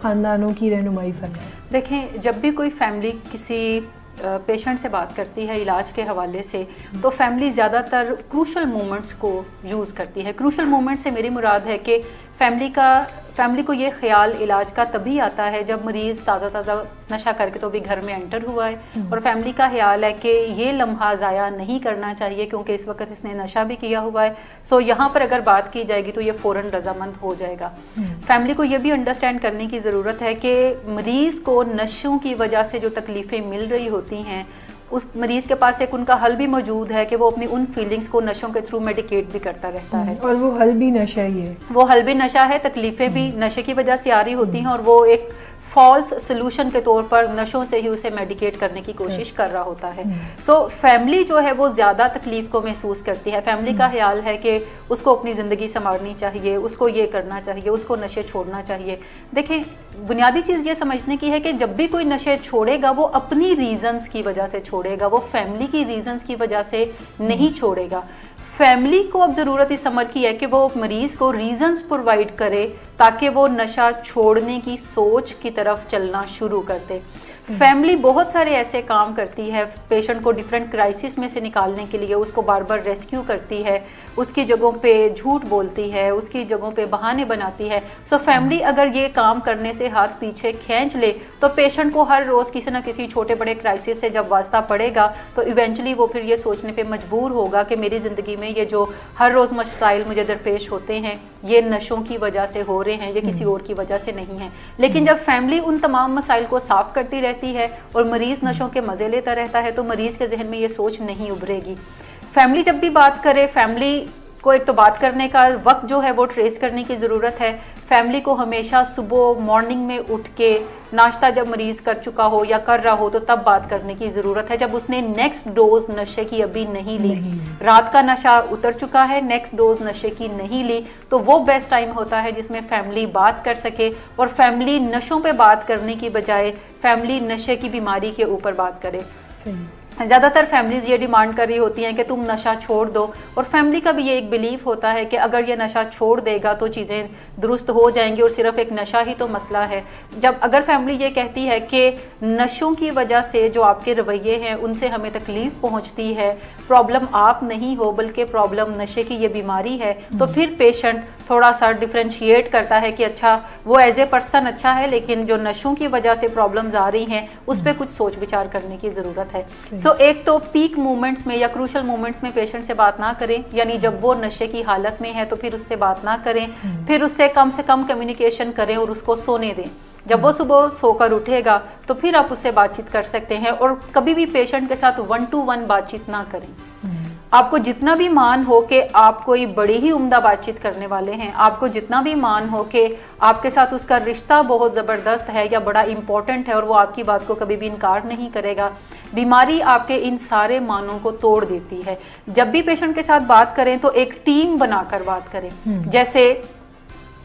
ख़ानदानों की रहनुमाई फरमाएं। देखें, जब भी कोई फैमिली किसी पेशेंट से बात करती है इलाज के हवाले से, तो फैमिली ज़्यादातर क्रूशल मोमेंट्स को यूज़ करती है। क्रूशल मोमेंट से मेरी मुराद है कि फैमिली को ये ख्याल इलाज का तभी आता है जब मरीज़ ताज़ा नशा करके तो भी घर में एंटर हुआ है और फैमिली का ख्याल है कि ये लम्हा ज़ाया नहीं करना चाहिए क्योंकि इस वक्त इसने नशा भी किया हुआ है। सो यहाँ पर अगर बात की जाएगी तो ये फ़ौरन रजामंद हो जाएगा। फैमिली को ये भी अंडरस्टैंड करने की ज़रूरत है कि मरीज़ को नशों की वजह से जो तकलीफ़ें मिल रही होती हैं, उस मरीज के पास एक उनका हल भी मौजूद है कि वो अपनी उन फीलिंग्स को नशों के थ्रू मेडिकेट भी करता रहता है। और वो हल भी नशा ही है, वो हल भी नशा है, तकलीफें भी नशे की वजह से आ रही होती हैं और वो एक फॉल्स सोल्यूशन के तौर पर नशों से ही उसे मेडिकेट करने की कोशिश कर रहा होता है। सो फैमिली जो है वो ज़्यादा तकलीफ को महसूस करती है। फैमिली का ख्याल है कि उसको अपनी ज़िंदगी संवारनी चाहिए, उसको ये करना चाहिए, उसको नशे छोड़ना चाहिए। देखें, बुनियादी चीज़ ये समझने की है कि जब भी कोई नशे छोड़ेगा वो अपनी रीजंस की वजह से छोड़ेगा, वो फैमिली की रीजंस की वजह से नहीं छोड़ेगा। फैमिली को अब ज़रूरत इस अमर की है कि वो मरीज़ को रीजंस प्रोवाइड करे ताकि वो नशा छोड़ने की सोच की तरफ चलना शुरू कर दे। फैमिली बहुत सारे ऐसे काम करती है पेशेंट को डिफरेंट क्राइसिस में से निकालने के लिए, उसको बार बार रेस्क्यू करती है, उसकी जगहों पे झूठ बोलती है, उसकी जगहों पे बहाने बनाती है। सो फैमिली अगर ये काम करने से हाथ पीछे खींच ले तो पेशेंट को हर रोज़ किसी ना किसी छोटे बड़े क्राइसिस से जब वास्ता पड़ेगा तो इवेंचुअली वो फिर ये सोचने पे मजबूर होगा कि मेरी ज़िंदगी में ये जो हर रोज़ मसाइल मुझे दरपेश होते हैं ये नशों की वजह से हो रहे हैं, ये किसी और की वजह से नहीं है। लेकिन जब फैमिली उन तमाम मसाइल को साफ करती रहती है और मरीज नशों के मजे लेता रहता है तो मरीज के जहन में ये सोच नहीं उभरेगी। फैमिली जब भी बात करे, फैमिली को एक तो बात करने का वक्त जो है वो ट्रेस करने की ज़रूरत है। फैमिली को हमेशा सुबह मॉर्निंग में उठ के नाश्ता जब मरीज कर चुका हो या कर रहा हो तो तब बात करने की ज़रूरत है, जब उसने नेक्स्ट डोज नशे की अभी नहीं ली, रात का नशा उतर चुका है, नेक्स्ट डोज नशे की नहीं ली, तो वो बेस्ट टाइम होता है जिसमें फैमिली बात कर सके। और फैमिली नशों पे बात करने की बजाय फैमिली नशे की बीमारी के ऊपर बात करे। ज़्यादातर फैमिलीज ये डिमांड कर रही होती हैं कि तुम नशा छोड़ दो, और फैमिली का भी ये एक बिलीफ होता है कि अगर ये नशा छोड़ देगा तो चीज़ें दुरुस्त हो जाएंगी और सिर्फ एक नशा ही तो मसला है। जब अगर फैमिली ये कहती है कि नशों की वजह से जो आपके रवैये हैं उनसे हमें तकलीफ पहुंचती है, प्रॉब्लम आप नहीं हो बल्कि प्रॉब्लम नशे की ये बीमारी है, तो फिर पेशेंट थोड़ा सा डिफ्रेंशिएट करता है कि अच्छा वो एज ए पर्सन अच्छा है लेकिन जो नशों की वजह से प्रॉब्लम्स आ रही हैं उस पर कुछ सोच विचार करने की ज़रूरत है। सो एक तो पीक मोमेंट्स में या क्रूशल मोमेंट्स में पेशेंट से बात ना करें, यानी जब वो नशे की हालत में है तो फिर उससे बात ना करें, फिर उससे कम से कम कम्युनिकेशन करें और उसको सोने दें। जब वो सुबह सोकर उठेगा तो फिर आप उससे बातचीत कर सकते हैं। और कभी भी पेशेंट के साथ 1-to-1 बातचीत ना करें। आपको जितना भी मान हो कि आप कोई बड़ी ही उम्दा बातचीत करने वाले हैं, आपको जितना भी मान हो कि आपके साथ उसका रिश्ता बहुत ज़बरदस्त है या बड़ा इम्पोर्टेंट है और वो आपकी बात को कभी भी इनकार नहीं करेगा, बीमारी आपके इन सारे मानों को तोड़ देती है। जब भी पेशेंट के साथ बात करें तो एक टीम बनाकर बात करें। जैसे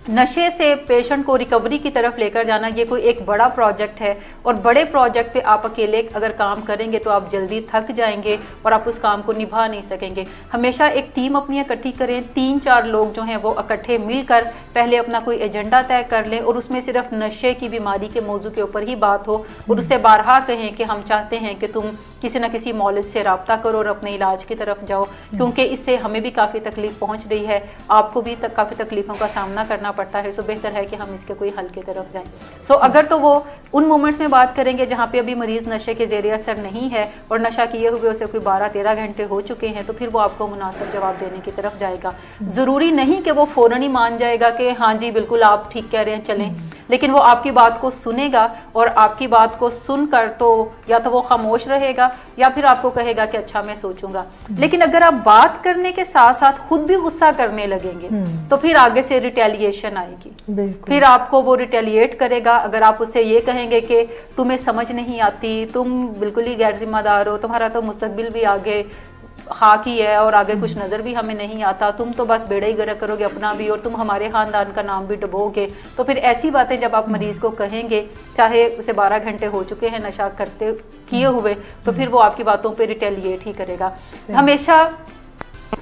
नशे से पेशेंट को रिकवरी की तरफ लेकर जाना ये कोई एक बड़ा प्रोजेक्ट है, और बड़े प्रोजेक्ट पे आप अकेले अगर काम करेंगे तो आप जल्दी थक जाएंगे और आप उस काम को निभा नहीं सकेंगे। हमेशा एक टीम अपनी इकट्ठी करें, 3-4 लोग जो हैं वो इकट्ठे मिलकर पहले अपना कोई एजेंडा तय कर लें और उसमें सिर्फ नशे की बीमारी के मौजू के ऊपर ही बात हो, और उससे बारहा कहें कि हम चाहते हैं कि तुम किसी न किसी मौलिद से रब्ता करो और अपने इलाज की तरफ जाओ, क्योंकि इससे हमें भी काफ़ी तकलीफ पहुंच रही है, आपको भी काफ़ी तकलीफों का सामना करना पड़ता है। सो बेहतर है कि हम इसके कोई हल की तरफ जाएं। सो अगर तो वो उन मोमेंट्स में बात करेंगे जहाँ पे अभी मरीज नशे के ज़ेरे असर नहीं है और नशा किए हुए उसे कोई 12-13 घंटे हो चुके हैं, तो फिर वो आपको मुनासिब जवाब देने की तरफ जाएगा। ज़रूरी नहीं कि वो फ़ौरन ही मान जाएगा कि हाँ जी बिल्कुल आप ठीक कह रहे हैं चलें। लेकिन वो आपकी बात को सुनेगा और आपकी बात को सुनकर तो या तो वो खामोश रहेगा या फिर आपको कहेगा कि अच्छा मैं सोचूंगा। लेकिन अगर आप बात करने के साथ साथ खुद भी गुस्सा करने लगेंगे तो फिर आगे से रिटेलिएशन आएगी, फिर आपको वो रिटेलिएट करेगा। अगर आप उससे ये कहेंगे कि तुम्हें समझ नहीं आती, तुम बिल्कुल ही गैर जिम्मेदार हो, तुम्हारा तो मुस्तकबिल भी आगे खाक ही है और आगे कुछ नजर भी हमें नहीं आता, तुम तो बस बेड़ा ही गर्क करोगे अपना भी और तुम हमारे खानदान का नाम भी डुबोगे। तो फिर ऐसी बातें जब आप मरीज को कहेंगे, चाहे उसे 12 घंटे हो चुके हैं नशा करते किए हुए, तो फिर वो आपकी बातों पे रिटेलिएट ही करेगा। हमेशा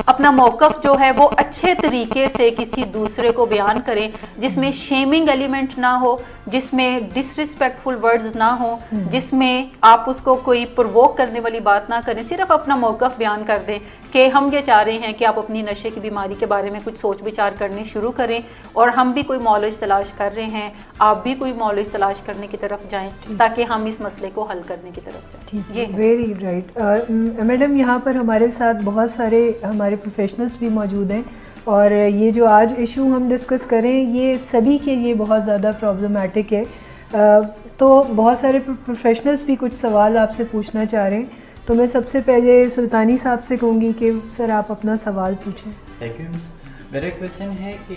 अपना मौकफ जो है वो अच्छे तरीके से किसी दूसरे को बयान करें, जिसमें शेमिंग एलिमेंट ना हो, जिसमें डिसरिस्पेक्टफुल वर्ड्स ना हो, जिसमें आप उसको कोई प्रोवोक करने वाली बात ना करें। सिर्फ अपना मौकफ बयान कर दें कि हम ये चाह रहे हैं कि आप अपनी नशे की बीमारी के बारे में कुछ सोच विचार करनी शुरू करें और हम भी कोई मौलज तलाश कर रहे हैं, आप भी कोई मौलज तलाश करने की तरफ जाएं ताकि हम इस मसले को हल करने की तरफ जाएं। ये वेरी राइट मैडम, यहाँ पर हमारे साथ बहुत सारे हमारे प्रोफेशनल्स भी मौजूद हैं और ये जो आज इशू हम डिस्कस करें ये सभी के लिए बहुत ज़्यादा प्रॉब्लमेटिक है। तो बहुत सारे प्रोफेशनल्स भी कुछ सवाल आपसे पूछना चाह रहे हैं, तो मैं सबसे पहले सुल्तानी साहब से कहूँगी कि सर आप अपना सवाल पूछें। Thank you miss. मेरा क्वेश्चन है कि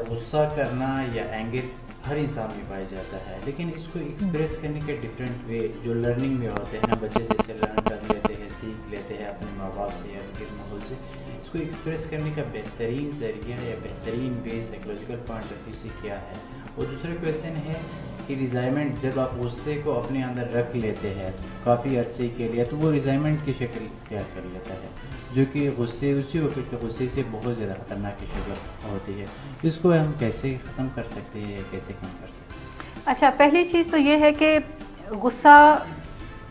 गुस्सा करना या एंगर हर इंसान में पाया जाता है, लेकिन इसको एक्सप्रेस करने के डिफरेंट वे जो लर्निंग में होते हैं ना, बच्चे जैसे लर्न कर लेते हैं, सीख लेते हैं अपने माँ बाप से या उनके माहौल से, इसको एक्सप्रेस करने का बेहतरीन जरिया या बेहतरीन वे साइकोलॉजिकल पॉइंट ऑफ व्यू से क्या है। और दूसरा क्वेश्चन है कि रिजाइमेंट जब आप गुस्से को अपने अंदर रख लेते हैं काफ़ी अरसे के लिए, तो वो रिजाइमेंट की शक्ल क्या कर लेता है, जो कि गुस्से उसी वक्त के गुस्से से बहुत ज़्यादा खतरनाक की शक्ल होती है। इसको हम कैसे ख़त्म कर सकते हैं या कैसे कम कर सकते हैं? अच्छा, पहली चीज़ तो ये है कि गुस्सा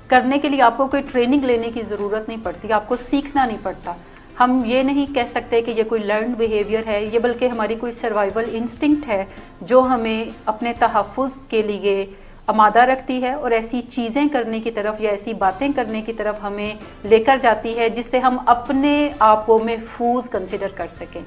करने के लिए आपको कोई ट्रेनिंग लेने की ज़रूरत नहीं पड़ती, आपको सीखना नहीं पड़ता। हम ये नहीं कह सकते कि ये कोई लर्न बिहेवियर है, ये बल्कि हमारी कोई सर्वाइवल इंस्टिंक्ट है जो हमें अपने तहफ़्फ़ुज़ के लिए आमादा रखती है और ऐसी चीज़ें करने की तरफ या ऐसी बातें करने की तरफ हमें लेकर जाती है जिससे हम अपने आप को महफूज कंसिडर कर सकें।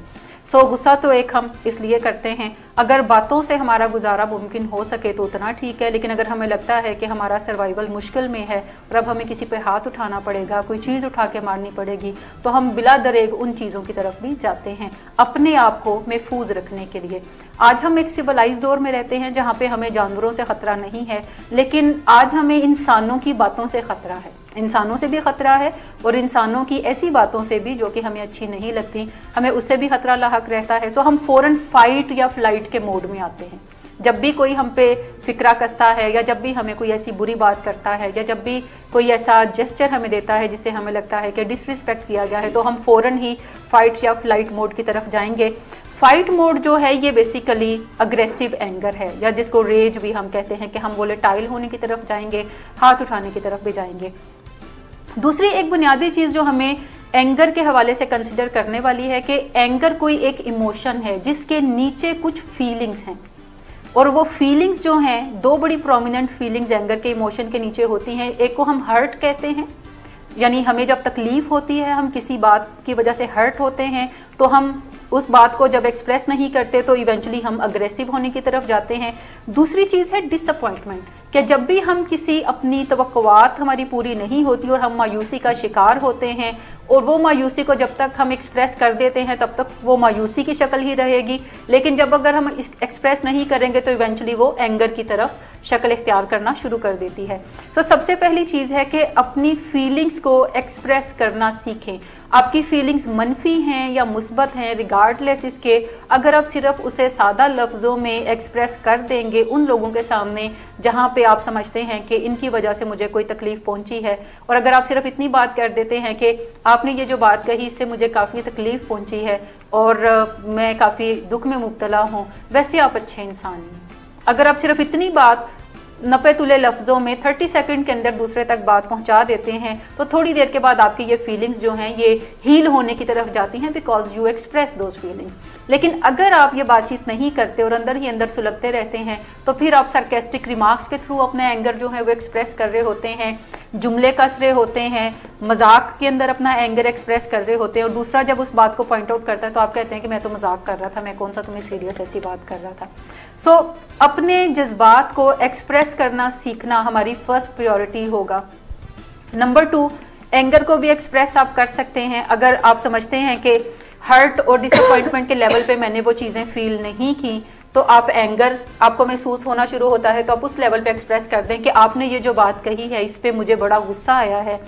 सो गुस्सा तो एक हम इसलिए करते हैं, अगर बातों से हमारा गुजारा मुमकिन हो सके तो उतना ठीक है, लेकिन अगर हमें लगता है कि हमारा सर्वाइवल मुश्किल में है और अब हमें किसी पे हाथ उठाना पड़ेगा, कोई चीज़ उठा के मारनी पड़ेगी, तो हम बिला दरेग उन चीज़ों की तरफ भी जाते हैं अपने आप को महफूज रखने के लिए। आज हम एक सिविलाइज दौर में रहते हैं जहाँ पे हमें जानवरों से खतरा नहीं है, लेकिन आज हमें इंसानों की बातों से खतरा है, इंसानों से भी खतरा है और इंसानों की ऐसी बातों से भी जो कि हमें अच्छी नहीं लगती, हमें उससे भी खतरा लाहक रहता है। सो हम फौरन फाइट या फ्लाइट के मोड में आते हैं। जब भी कोई हम पे फिक्रा कसता है या जब भी हमें कोई ऐसी बुरी बात करता है या जब भी कोई ऐसा जेस्चर हमें देता है जिससे हमें लगता है कि डिसरिस्पेक्ट किया गया है, तो हम फौरन ही फाइट या फ्लाइट मोड की तरफ जाएंगे। फाइट मोड जो है ये बेसिकली अग्रेसिव एंगर है, या जिसको रेज भी हम कहते हैं कि हम वोलेटाइल होने की तरफ जाएंगे, हाथ उठाने की तरफ भी जाएंगे। दूसरी एक बुनियादी चीज जो हमें एंगर के हवाले से कंसिडर करने वाली है कि एंगर कोई एक इमोशन है जिसके नीचे कुछ फीलिंग्स हैं, और वो फीलिंग्स जो हैं, दो बड़ी प्रोमिनेंट फीलिंग्स एंगर के इमोशन के नीचे होती हैं। एक को हम हर्ट कहते हैं, यानी हमें जब तकलीफ होती है, हम किसी बात की वजह से हर्ट होते हैं, तो हम उस बात को जब एक्सप्रेस नहीं करते तो इवेंचुअली हम अग्रेसिव होने की तरफ जाते हैं। दूसरी चीज है डिसअपॉइंटमेंट, कि जब भी हम किसी अपनी तवक्कुआत हमारी पूरी नहीं होती और हम मायूसी का शिकार होते हैं, और वो मायूसी को जब तक हम एक्सप्रेस कर देते हैं तब तक वो मायूसी की शक्ल ही रहेगी, लेकिन जब अगर हम एक्सप्रेस नहीं करेंगे तो इवेंचुअली वो एंगर की तरफ शक्ल इख्तियार करना शुरू कर देती है। तो सबसे पहली चीज है कि अपनी फीलिंग्स को एक्सप्रेस करना सीखें। आपकी फीलिंग्स मनफी हैं या मुस्बत हैं, रिगार्डलेस इसके, अगर आप सिर्फ उसे सादा लफ्ज़ों में एक्सप्रेस कर देंगे उन लोगों के सामने जहां पे आप समझते हैं कि इनकी वजह से मुझे कोई तकलीफ पहुंची है, और अगर आप सिर्फ इतनी बात कर देते हैं कि आपने ये जो बात कही इससे मुझे काफ़ी तकलीफ पहुंची है और मैं काफ़ी दुख में मुब्तला हूँ, वैसे आप अच्छे इंसान हैं। अगर आप सिर्फ इतनी बात नपे तुले लफ्जों में 30 सेकंड के अंदर दूसरे तक बात पहुंचा देते हैं, तो थोड़ी देर के बाद आपकी ये फीलिंग्स जो हैं ये हील होने की तरफ जाती हैं, because you express those feelings. लेकिन अगर आप ये बातचीत नहीं करते और अंदर ही अंदर सुलगते रहते हैं, तो फिर आप सरकास्टिक रिमार्क्स के थ्रू अपना एंगर जो है वो एक्सप्रेस कर रहे होते हैं, जुमले कस रहे होते हैं, मजाक के अंदर अपना एंगर एक्सप्रेस कर रहे होते हैं, और दूसरा जब उस बात को पॉइंट आउट करता है तो आप कहते हैं कि मैं तो मजाक कर रहा था, मैं कौन सा तुम्हें सीरियस ऐसी बात कर रहा था। सो अपने जज्बात को एक्सप्रेस करना सीखना हमारी फर्स्ट प्रायोरिटी होगा। नंबर 2, एंगर को भी एक्सप्रेस आप कर सकते हैं। अगर आप समझते हैं कि हर्ट और डिसअपॉइंटमेंट के लेवल पे मैंने वो चीजें फील नहीं की, तो आप एंगर आपको महसूस होना शुरू होता है तो आप उस लेवल पे एक्सप्रेस कर दें कि आपने ये जो बात कही है इस पे मुझे बड़ा गुस्सा आया है,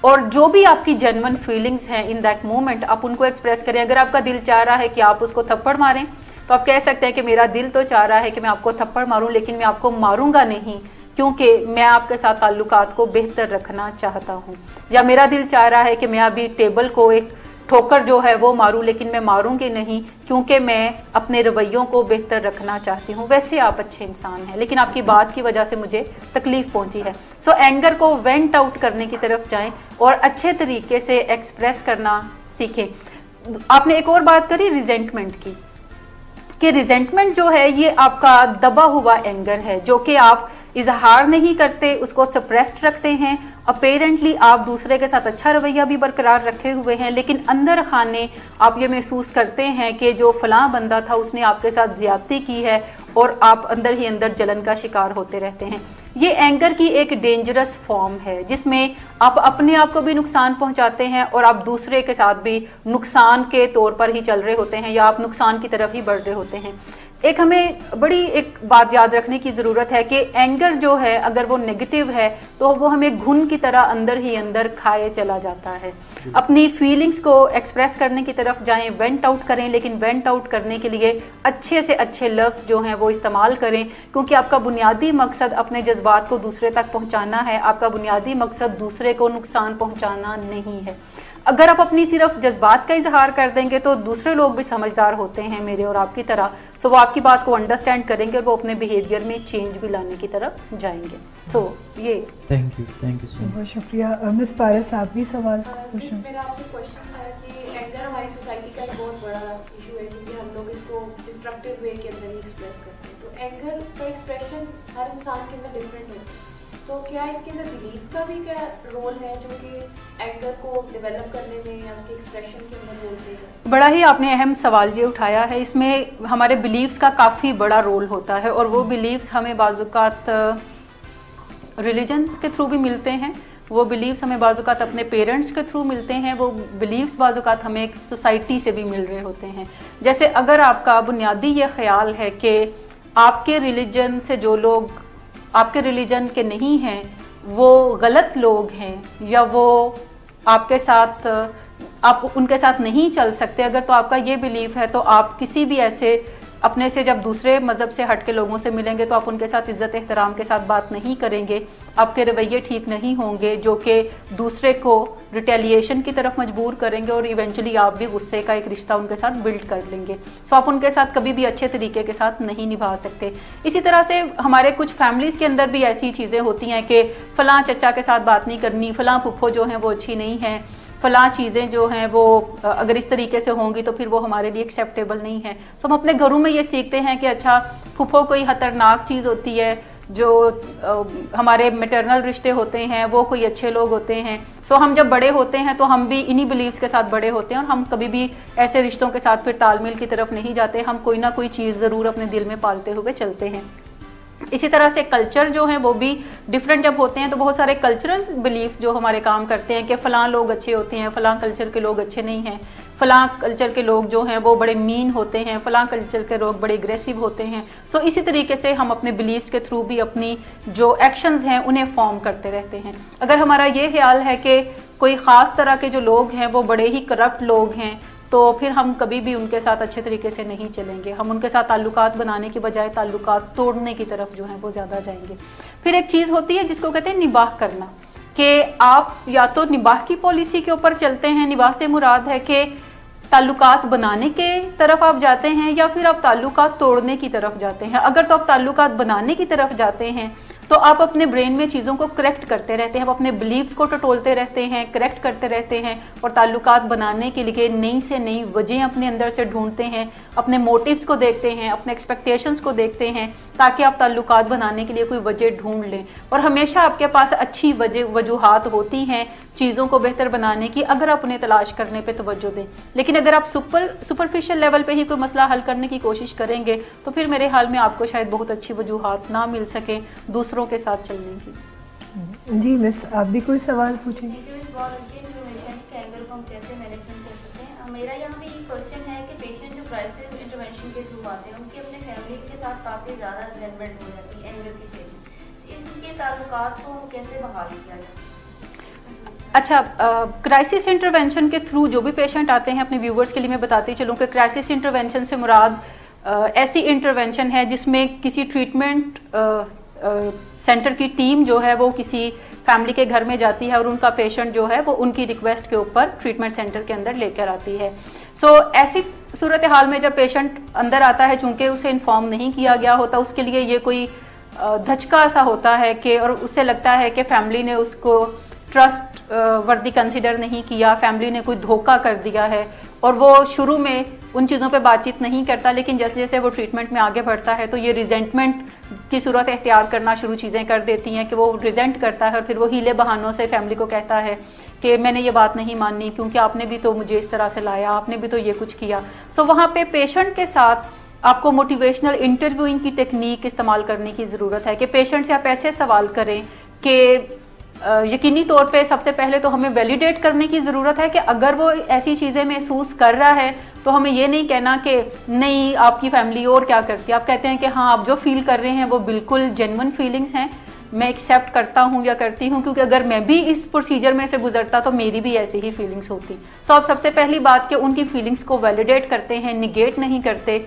और जो भी आपकी जेन्युइन फीलिंग्स हैं इन दैट मोमेंट आप उनको एक्सप्रेस करें। अगर आपका दिल चाह रहा है कि आप उसको थप्पड़ मारें तो आप कह सकते हैं कि मेरा दिल तो चाह रहा है कि मैं आपको थप्पड़ मारूं, लेकिन मैं आपको मारूंगा नहीं क्योंकि मैं आपके साथ ताल्लुकात को बेहतर रखना चाहता हूं। या मेरा दिल चाह रहा है कि मैं अभी टेबल को एक ठोकर जो है वो मारूं, लेकिन मैं मारूंगी नहीं क्योंकि मैं अपने रवैयों को बेहतर रखना चाहती हूँ। वैसे आप अच्छे इंसान हैं, लेकिन आपकी बात की वजह से मुझे तकलीफ पहुंची है। सो एंगर को वेंट आउट करने की तरफ जाएं और अच्छे तरीके से एक्सप्रेस करना सीखें। आपने एक और बात करी रिजेंटमेंट की, कि रिजेंटमेंट जो है ये आपका दबा हुआ एंगर है जो कि आप इजहार नहीं करते, उसको सप्रेस्ड रखते हैं। अपेरेंटली आप दूसरे के साथ अच्छा रवैया भी बरकरार रखे हुए हैं, लेकिन अंदर खाने आप ये महसूस करते हैं कि जो फलां बंदा था उसने आपके साथ ज्यादती की है, और आप अंदर ही अंदर जलन का शिकार होते रहते हैं। ये एंगर की एक डेंजरस फॉर्म है जिसमें आप अपने आप को भी नुकसान पहुंचाते हैं और आप दूसरे के साथ भी नुकसान के तौर पर ही चल रहे होते हैं, या आप नुकसान की तरफ ही बढ़ रहे होते हैं। एक हमें बड़ी एक बात याद रखने की जरूरत है कि एंगर जो है अगर वो नेगेटिव है तो वो हमें घुन की तरह अंदर ही अंदर खाए चला जाता है। अपनी फीलिंग्स को एक्सप्रेस करने की तरफ जाएं, वेंट आउट करें, लेकिन वेंट आउट करने के लिए अच्छे से अच्छे लफ्ज जो हैं वो इस्तेमाल करें, क्योंकि आपका बुनियादी मकसद अपने जज्बात को दूसरे तक पहुंचाना है। आपका बुनियादी मकसद दूसरे को नुकसान पहुंचाना नहीं है। अगर आप अपनी सिर्फ जज्बात का इजहार कर देंगे तो दूसरे लोग भी समझदार होते हैं मेरे और आपकी तरह, सो वो आपकी बात को अंडरस्टैंड करेंगे और वो अपने बिहेवियर में चेंज भी लाने की तरफ जाएंगे। सो ये थैंक यू सो मच। बहुत शुक्रिया। मिस पारस, आप भी सवाल पूछें। मेरा आपसे क्वेश्चन था कि एंगर हमारी सोसाइटी का एक बहुत बड़ा इशू है, क्योंकि हम लोग इसको डिस्ट्रक्टिव वे के अंदर ही एक्सप्रेस करते हैं। तो एंगर का एक्सप्रेशन हर इंसान के अंदर डिफरेंट होता है, तो क्या इसके अंदर बिलीव्स का भी क्या रोल है जो कि एंगर को डेवलप करने में या उसके एक्सप्रेशन के अंदर रोल प्ले करते हैं? बड़ा ही आपने अहम सवाल ये उठाया है। इसमें हमारे बिलीव्स का काफ़ी बड़ा रोल होता है, और वो बिलीव्स हमें बाजुकात रिलीजन्स के थ्रू भी मिलते हैं, वो बिलीव्स हमें बाजुकात अपने पेरेंट्स के थ्रू मिलते हैं, वो बिलीव्स बाजुकात हमें एक सोसाइटी से भी मिल रहे होते हैं। जैसे अगर आपका बुनियादी ये ख्याल है कि आपके रिलीजन से जो लोग आपके रिलीजन के नहीं हैं वो गलत लोग हैं, या वो आपके साथ आप उनके साथ नहीं चल सकते, अगर तो आपका ये बिलीफ है तो आप किसी भी ऐसे अपने से जब दूसरे मजहब से हट के लोगों से मिलेंगे तो आप उनके साथ इज्जत एहतराम के साथ बात नहीं करेंगे, आपके रवैये ठीक नहीं होंगे जो कि दूसरे को रिटेलिएशन की तरफ मजबूर करेंगे, और इवेंचुअली आप भी गुस्से का एक रिश्ता उनके साथ बिल्ड कर लेंगे। सो आप उनके साथ कभी भी अच्छे तरीके के साथ नहीं निभा सकते। इसी तरह से हमारे कुछ फैमिलीज के अंदर भी ऐसी चीज़ें होती हैं कि फलां चचा के साथ बात नहीं करनी, फलां फुफ्फो जो हैं वो अच्छी नहीं हैं, फलां चीज़ें जो हैं वो अगर इस तरीके से होंगी तो फिर वो हमारे लिए एक्सेप्टेबल नहीं है। सो हम अपने घरों में ये सीखते हैं कि अच्छा फुफ्फो कोई खतरनाक चीज़ होती है, जो हमारे मैटरनल रिश्ते होते हैं वो कोई अच्छे लोग होते हैं। सो हम जब बड़े होते हैं तो हम भी इन्हीं बिलीव्स के साथ बड़े होते हैं, और हम कभी भी ऐसे रिश्तों के साथ फिर तालमेल की तरफ नहीं जाते। हम कोई ना कोई चीज़ ज़रूर अपने दिल में पालते हुए चलते हैं। इसी तरह से कल्चर जो है वो भी डिफरेंट जब होते हैं तो बहुत सारे कल्चरल बिलीफ्स जो हमारे काम करते हैं कि फलां लोग अच्छे होते हैं, फलां कल्चर के लोग अच्छे नहीं हैं, फलां कल्चर के लोग जो हैं वो बड़े मीन होते हैं, फलां कल्चर के लोग बड़े एग्रेसिव होते हैं। सो इसी तरीके से हम अपने बिलीफ्स के थ्रू भी अपनी जो एक्शंस हैं उन्हें फॉर्म करते रहते हैं। अगर हमारा ये ख्याल है कि कोई ख़ास तरह के जो लोग हैं वो बड़े ही करप्ट लोग हैं, तो फिर हम कभी भी उनके साथ अच्छे तरीके से नहीं चलेंगे। हम उनके साथ ताल्लुकात बनाने की बजाय ताल्लुकात तोड़ने की तरफ जो है वो ज़्यादा जाएंगे। फिर एक चीज़ होती है जिसको कहते हैं निबाह करना, कि आप या तो निबाह की पॉलिसी के ऊपर चलते हैं, निबाह से मुराद है कि ताल्लुकात बनाने के तरफ आप जाते हैं, या फिर आप ताल्लुकात तोड़ने की तरफ जाते हैं। अगर तो आप ताल्लुकात बनाने की तरफ जाते हैं तो आप अपने ब्रेन में चीज़ों को करेक्ट करते रहते हैं, आप अपने बिलीव्स को टटोलते रहते हैं, करेक्ट करते रहते हैं, और ताल्लुकात बनाने के लिए नई से नई वजह अपने अंदर से ढूंढते हैं, अपने मोटिव्स को देखते हैं, अपने एक्सपेक्टेशंस को देखते हैं ताकि आप ताल्लुकात बनाने के लिए कोई वजह ढूंढ लें। और हमेशा आपके पास अच्छी वजूहात होती हैं चीज़ों को बेहतर बनाने की, अगर आप उन्हें तलाश करने पे तवज्जो दें। लेकिन अगर आप सुपरफिशियल लेवल पे ही कोई मसला हल करने की कोशिश करेंगे तो फिर मेरे हाल में आपको शायद बहुत अच्छी वजूहात ना मिल सके दूसरों के साथ चलने की। जी मिस, आप भी कोई सवाल पूछेंगे? मेरा यहाँ पे एक क्वेश्चन है कि पेशेंट जो क्राइसिस इंटरवेंशन के थ्रू आते हैं उनकी अपने फैमिली के साथ काफ़ी ज़्यादा रिजेंटमेंट हो जाती है एंगर की शेड, इसके ताल्लुकात को कैसे बहाल किया जाए? अच्छा, क्राइसिस इंटरवेंशन के थ्रू जो भी पेशेंट आते हैं, अपने व्यूवर्स के लिए मैं बताती चलूँ कि क्राइसिस इंटरवेंशन से मुराद ऐसी इंटरवेंशन है जिसमें किसी ट्रीटमेंट सेंटर की टीम जो है वो किसी फैमिली के घर में जाती है और उनका पेशेंट जो है वो उनकी रिक्वेस्ट के ऊपर ट्रीटमेंट सेंटर के अंदर लेकर आती है। ऐसी सूरत हाल में जब पेशेंट अंदर आता है, चूंकि उसे इन्फॉर्म नहीं किया गया होता, उसके लिए ये कोई धचका सा होता है कि, और उससे लगता है कि फैमिली ने उसको ट्रस्ट वर्दी कंसिडर नहीं किया, फैमिली ने कोई धोखा कर दिया है, और वो शुरू में उन चीज़ों पे बातचीत नहीं करता। लेकिन जैसे जैसे वो ट्रीटमेंट में आगे बढ़ता है तो ये रिजेंटमेंट की सूरत इख्तियार करना शुरू चीज़ें कर देती हैं कि वो रिजेंट करता है और फिर वो हीले बहानों से फैमिली को कहता है कि मैंने ये बात नहीं मानी क्योंकि आपने भी तो मुझे इस तरह से लाया, आपने भी तो ये कुछ किया। वहाँ पे पेशेंट के साथ आपको मोटिवेशनल इंटरव्यूइंग की टेक्निक इस्तेमाल करने की ज़रूरत है कि पेशेंट से आप ऐसे सवाल करें कि यकीनी तौर पे सबसे पहले तो हमें वैलिडेट करने की ज़रूरत है कि अगर वो ऐसी चीज़ें महसूस कर रहा है तो हमें ये नहीं कहना कि नहीं आपकी फैमिली और क्या करती है। आप कहते हैं कि हाँ, आप जो फील कर रहे हैं वो बिल्कुल जेन्युइन फीलिंग्स हैं, मैं एक्सेप्ट करता हूँ या करती हूँ, क्योंकि अगर मैं भी इस प्रोसीजर में से गुजरता तो मेरी भी ऐसी ही फीलिंग्स होती। आप सबसे पहली बात कि उनकी फीलिंग्स को वैलिडेट करते हैं, निगेट नहीं करते।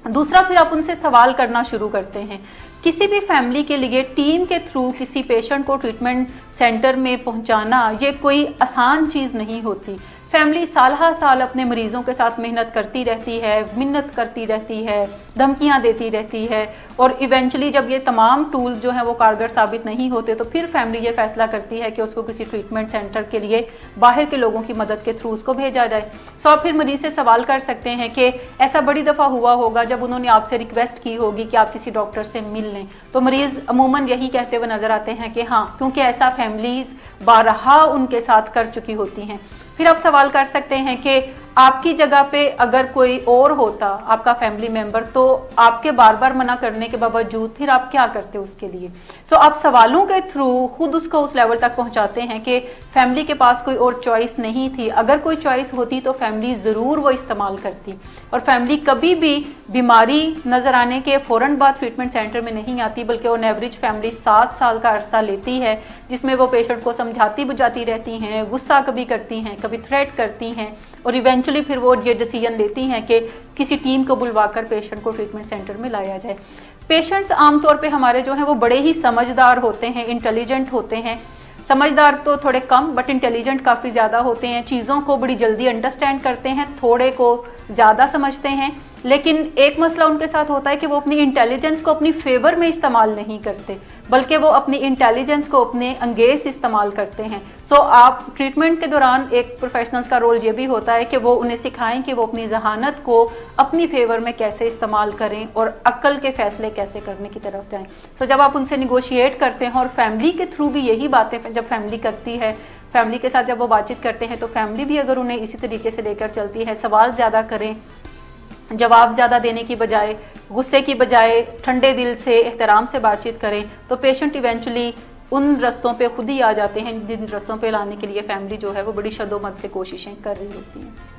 दूसरा, फिर आप उनसे सवाल करना शुरू करते हैं। किसी भी फैमिली के लिए टीम के थ्रू किसी पेशेंट को ट्रीटमेंट सेंटर में पहुंचाना ये कोई आसान चीज़ नहीं होती। फैमिली साल हर साल अपने मरीजों के साथ मेहनत करती रहती है, मिन्नत करती रहती है, धमकियां देती रहती है, और इवेंचुअली जब ये तमाम टूल्स जो हैं वो कारगर साबित नहीं होते तो फिर फैमिली ये फैसला करती है कि उसको किसी ट्रीटमेंट सेंटर के लिए बाहर के लोगों की मदद के थ्रू उसको भेजा जाए। आप फिर मरीज से सवाल कर सकते हैं कि ऐसा बड़ी दफ़ा हुआ होगा जब उन्होंने आपसे रिक्वेस्ट की होगी कि आप किसी डॉक्टर से मिल लें, तो मरीज अमूमन यही कहते हुए नजर आते हैं कि हाँ, क्योंकि ऐसा फैमिलीज बारहा उनके साथ कर चुकी होती हैं। फिर आप सवाल कर सकते हैं कि आपकी जगह पे अगर कोई और होता आपका फैमिली मेंबर, तो आपके बार बार मना करने के बावजूद फिर आप क्या करते उसके लिए। आप सवालों के थ्रू खुद उसको उस लेवल तक पहुंचाते हैं कि फैमिली के पास कोई और चॉइस नहीं थी। अगर कोई चॉइस होती तो फैमिली जरूर वो इस्तेमाल करती, और फैमिली कभी भी बीमारी नजर आने के फौरन बाद ट्रीटमेंट सेंटर में नहीं आती, बल्कि ऑन एवरेज फैमिली 7 साल का अरसा लेती है, जिसमें वो पेशेंट को समझाती बुझाती रहती हैं, गुस्सा कभी करती हैं, कभी थ्रेट करती हैं, और इवेंचुअली फिर वो ये डिसीजन लेती हैं कि किसी टीम को बुलवाकर पेशेंट को ट्रीटमेंट सेंटर में लाया जाए। पेशेंट्स आमतौर पे हमारे जो हैं वो बड़े ही समझदार होते हैं, इंटेलिजेंट होते हैं। समझदार तो थोड़े कम, बट इंटेलिजेंट काफ़ी ज़्यादा होते हैं। चीज़ों को बड़ी जल्दी अंडरस्टैंड करते हैं, थोड़े को ज़्यादा समझते हैं। लेकिन एक मसला उनके साथ होता है कि वो अपनी इंटेलिजेंस को अपनी फेवर में इस्तेमाल नहीं करते, बल्कि वो अपनी इंटेलिजेंस को अपने अंगेज इस्तेमाल करते हैं। आप ट्रीटमेंट के दौरान एक प्रोफेशनल्स का रोल ये भी होता है कि वो उन्हें सिखाएं कि वो अपनी जहानत को अपनी फेवर में कैसे इस्तेमाल करें और अक्ल के फैसले कैसे करने की तरफ जाएं। जब आप उनसे निगोशिएट करते हैं, और फैमिली के थ्रू भी यही बातें जब फैमिली करती है, फैमिली के साथ जब वो बातचीत करते हैं, तो फैमिली भी अगर उन्हें इसी तरीके से लेकर चलती है, सवाल ज़्यादा करें, जवाब ज़्यादा देने की बजाय, गुस्से की बजाय ठंडे दिल से एहतराम से बातचीत करें, तो पेशेंट इवेंचुअली उन रस्तों पे खुद ही आ जाते हैं जिन रस्तों पे लाने के लिए फैमिली जो है वो बड़ी शदोमत से कोशिशें कर रही होती हैं।